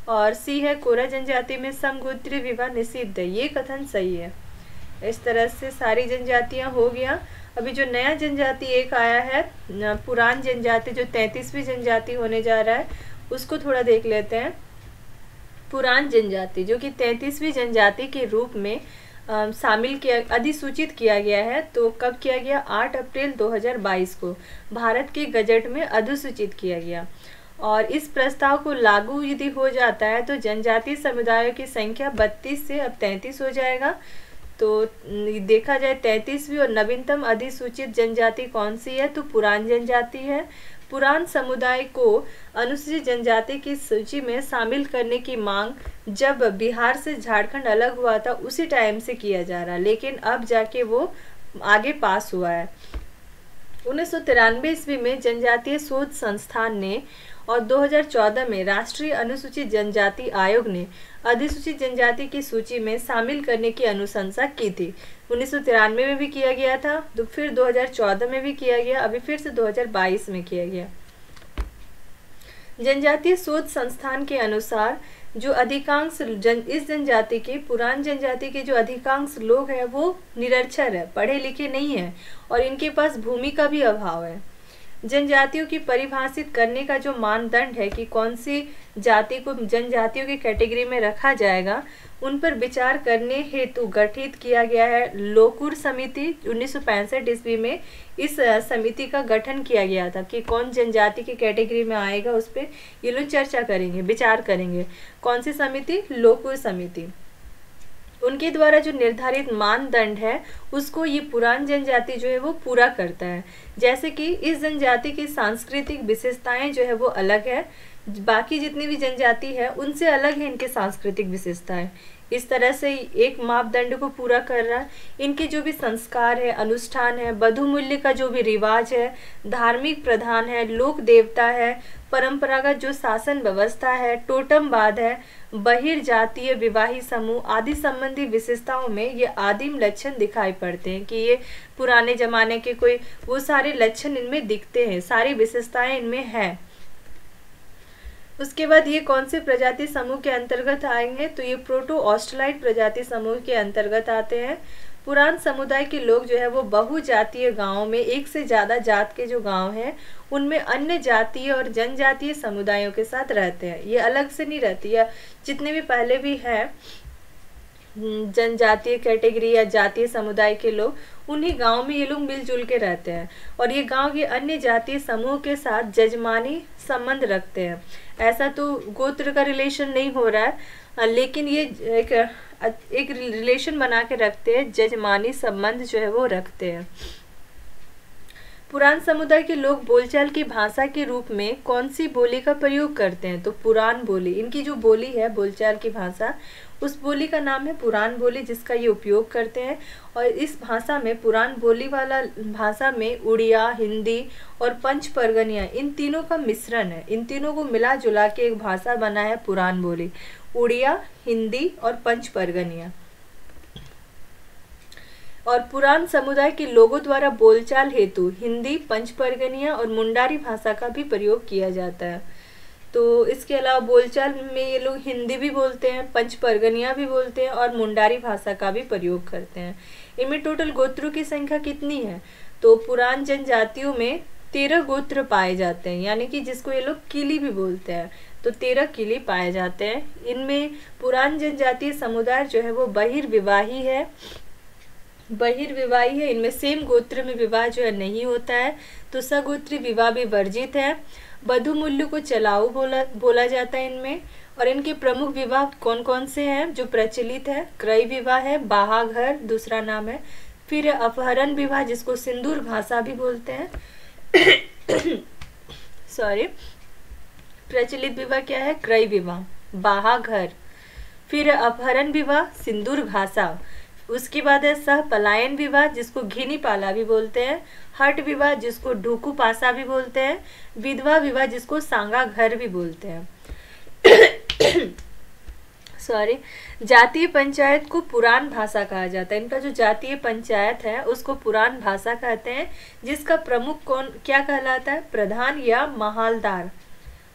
और सी है, कोरा जनजाति में समगोत्री विवाह निषिद्ध है। ये कथन सही है। इस तरह से सारी जनजातियां हो गया। अभी जो नया जनजाति एक आया है पुरान जनजाति, जो 33वीं जनजाति होने जा रहा है, उसको थोड़ा देख लेते हैं। पुरान जनजाति जो कि 33वीं जनजाति के रूप में शामिल किया, अधिसूचित किया गया है। तो कब किया गया? 8 अप्रैल 2022 को भारत के गजट में अधिसूचित किया गया। और इस प्रस्ताव को लागू यदि हो जाता है तो जनजातीय समुदायों की संख्या 32 से अब 33 हो जाएगा। तो देखा जाए 33वीं और नवीनतम अधिसूचित जनजाति कौन सी है? तो पुरान जनजाति है। पुरान समुदाय को अनुसूचित जनजाति की सूची में शामिल करने की मांग जब बिहार से झारखंड अलग हुआ था उसी टाइम से किया जा रहा है, लेकिन अब जाके वो आगे पास हुआ है। 1993 ईस्वी में जनजातीय शोध संस्थान ने और 2014 में राष्ट्रीय अनुसूचित जनजाति आयोग ने अधिसूचित जनजाति की सूची में शामिल करने की अनुशंसा की थी। 1993 में भी किया गया था, तो फिर 2014 में भी किया गया, अभी फिर से 2022 में किया गया। जनजातीय शोध संस्थान के अनुसार जो अधिकांश इस जनजाति के पुरान जनजाति के जो अधिकांश लोग हैं वो निरक्षर है, पढ़े लिखे नहीं है और इनके पास भूमि का भी अभाव है। जनजातियों की परिभाषित करने का जो मानदंड है कि कौन सी जाति को जनजातियों की कैटेगरी में रखा जाएगा, उन पर विचार करने हेतु गठित किया गया है लोकुर समिति। 1965 ईस्वी में इस समिति का गठन किया गया था कि कौन जनजाति की कैटेगरी में आएगा, उस पर ये लोग चर्चा करेंगे, विचार करेंगे। कौन सी समिति? लोकुर समिति। उनके द्वारा जो निर्धारित मानदंड है उसको ये पुरान जनजाति जो है वो पूरा करता है। जैसे कि इस जनजाति की सांस्कृतिक विशेषताएं जो है वो अलग है, बाकी जितनी भी जनजाति है उनसे अलग है इनके सांस्कृतिक विशेषताएं। इस तरह से एक मापदंड को पूरा कर रहा है। इनके जो भी संस्कार है, अनुष्ठान है, बधुमूल्य का जो भी रिवाज है, धार्मिक प्रधान है, लोक देवता है, परंपरागत जो शासन व्यवस्था है, टोटमवाद है, बहिर्जातीय विवाही समूह आदि संबंधी विशेषताओं में ये आदिम लक्षण दिखाई पड़ते हैं कि ये पुराने जमाने के कोई वो सारे लक्षण इनमें दिखते हैं, सारी विशेषताएं इनमें हैं। उसके बाद ये कौन से प्रजाति समूह के अंतर्गत आएंगे, तो ये प्रोटो ऑस्ट्रेलाइड प्रजाति समूह के अंतर्गत आते हैं। पुरान समुदाय के लोग जो है वो बहुजातीय गांवों में, एक से ज़्यादा जात के जो गांव हैं उनमें अन्य जातीय और जनजातीय समुदायों के साथ रहते हैं। ये अलग से नहीं रहती, या जितने भी पहले भी हैं जनजातीय कैटेगरी या जातीय समुदाय के लोग, उन्हीं गांव में ये लोग मिलजुल के रहते हैं और ये गांव के अन्य जातीय समूह के साथ जजमानी संबंध रखते हैं। ऐसा तो गोत्र का रिलेशन नहीं हो रहा है, लेकिन ये एक रिलेशन बना के रखते हैं, जजमानी संबंध जो है वो रखते हैं। पुरान समुदाय के लोग बोलचाल की भाषा के रूप में कौन सी बोली का प्रयोग करते हैं, तो पुरान बोली। इनकी जो बोली है बोलचाल की भाषा, उस बोली का नाम है पुरान बोली, जिसका ये उपयोग करते हैं। और इस भाषा में, पुरान बोली वाला भाषा में उड़िया, हिंदी और पंच परगनिया, इन तीनों का मिश्रण है। इन तीनों को मिला जुला के एक भाषा बना है पुरान बोली, उड़िया, हिंदी और पंच परगनिया। और पुरान समुदाय के लोगों द्वारा बोलचाल हेतु हिंदी, पंच परगनिया और मुंडारी भाषा का भी प्रयोग किया जाता है। तो इसके अलावा बोलचाल में ये लोग हिंदी भी बोलते हैं, पंच परगनिया भी बोलते हैं और मुंडारी भाषा का भी प्रयोग करते हैं। इनमें टोटल गोत्रों की संख्या कितनी है, तो पुरान जनजातियों में 13 गोत्र पाए जाते हैं, यानी कि जिसको ये लोग किली भी बोलते हैं, तो 13 किली पाए जाते हैं। इनमें पुरान जनजातीय समुदाय जो है वो बहिर्विवाही है, इनमें सेम गोत्र में विवाह जो है नहीं होता है, तो सगोत्री विवाह भी वर्जित है। बधुमूल्य को चलाऊ बोला जाता है इनमें। और इनके प्रमुख विवाह कौन कौन से हैं जो प्रचलित है, क्रय विवाह है, बाहाघर दूसरा नाम है, फिर अपहरण विवाह जिसको सिंदूर भाषा भी बोलते हैं सॉरी, प्रचलित विवाह क्या है, क्रय विवाह, बाहाघर, फिर अपहरण विवाह, सिंदूर भाषा। उसके बाद है सह पलायन विवाह जिसको घिनी पाला भी बोलते हैं, हट विवाह जिसको ढूकू पासा भी बोलते हैं, विधवा विवाह जिसको सांगा घर भी बोलते हैं सॉरी। जातीय पंचायत को पुरान भाषा कहा जाता है। इनका जो जातीय पंचायत है उसको पुरान भाषा कहते हैं, जिसका प्रमुख कौन क्या कहलाता है, प्रधान या महालदार,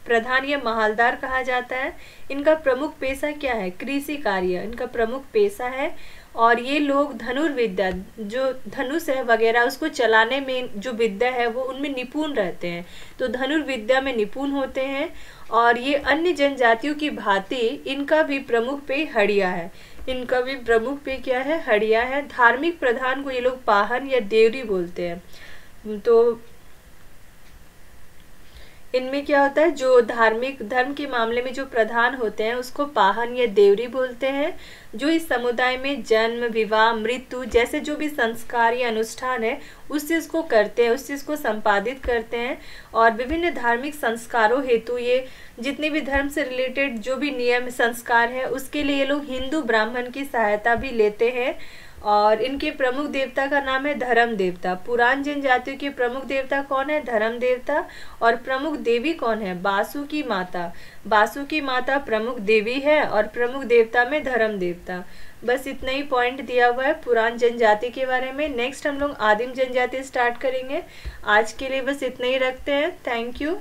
प्रधान या महालदार कहा जाता है। इनका प्रमुख पेशा क्या है, कृषि कार्य इनका प्रमुख पेशा है। और ये लोग धनुर्विद्या, जो धनुष है वगैरह उसको चलाने में जो विद्या है वो उनमें निपुण रहते हैं, तो धनुर्विद्या में निपुण होते हैं। और ये अन्य जनजातियों की भांति इनका भी प्रमुख पेय हड़िया है, इनका भी प्रमुख पेय क्या है, हड़िया है। धार्मिक प्रधान को ये लोग पाहन या देवरी बोलते हैं। तो इनमें क्या होता है, जो धार्मिक धर्म के मामले में जो प्रधान होते हैं उसको पाहन या देवरी बोलते हैं, जो इस समुदाय में जन्म, विवाह, मृत्यु जैसे जो भी संस्कार या अनुष्ठान है उस चीज़ को करते हैं, उस चीज़ को संपादित करते हैं। और विभिन्न धार्मिक संस्कारों हेतु ये जितने भी धर्म से रिलेटेड जो भी नियम संस्कार है उसके लिए ये लोग हिंदू ब्राह्मण की सहायता भी लेते हैं। और इनके प्रमुख देवता का नाम है धर्म देवता। पुरान जनजातियों के प्रमुख देवता कौन है, धर्म देवता। और प्रमुख देवी कौन है, बासुकी माता। बासुकी माता प्रमुख देवी है और प्रमुख देवता में धर्म देवता। बस इतना ही पॉइंट दिया हुआ है पुरान जनजाति के बारे में। नेक्स्ट हम लोग आदिम जनजाति स्टार्ट करेंगे। आज के लिए बस इतना ही रखते हैं। Thank you.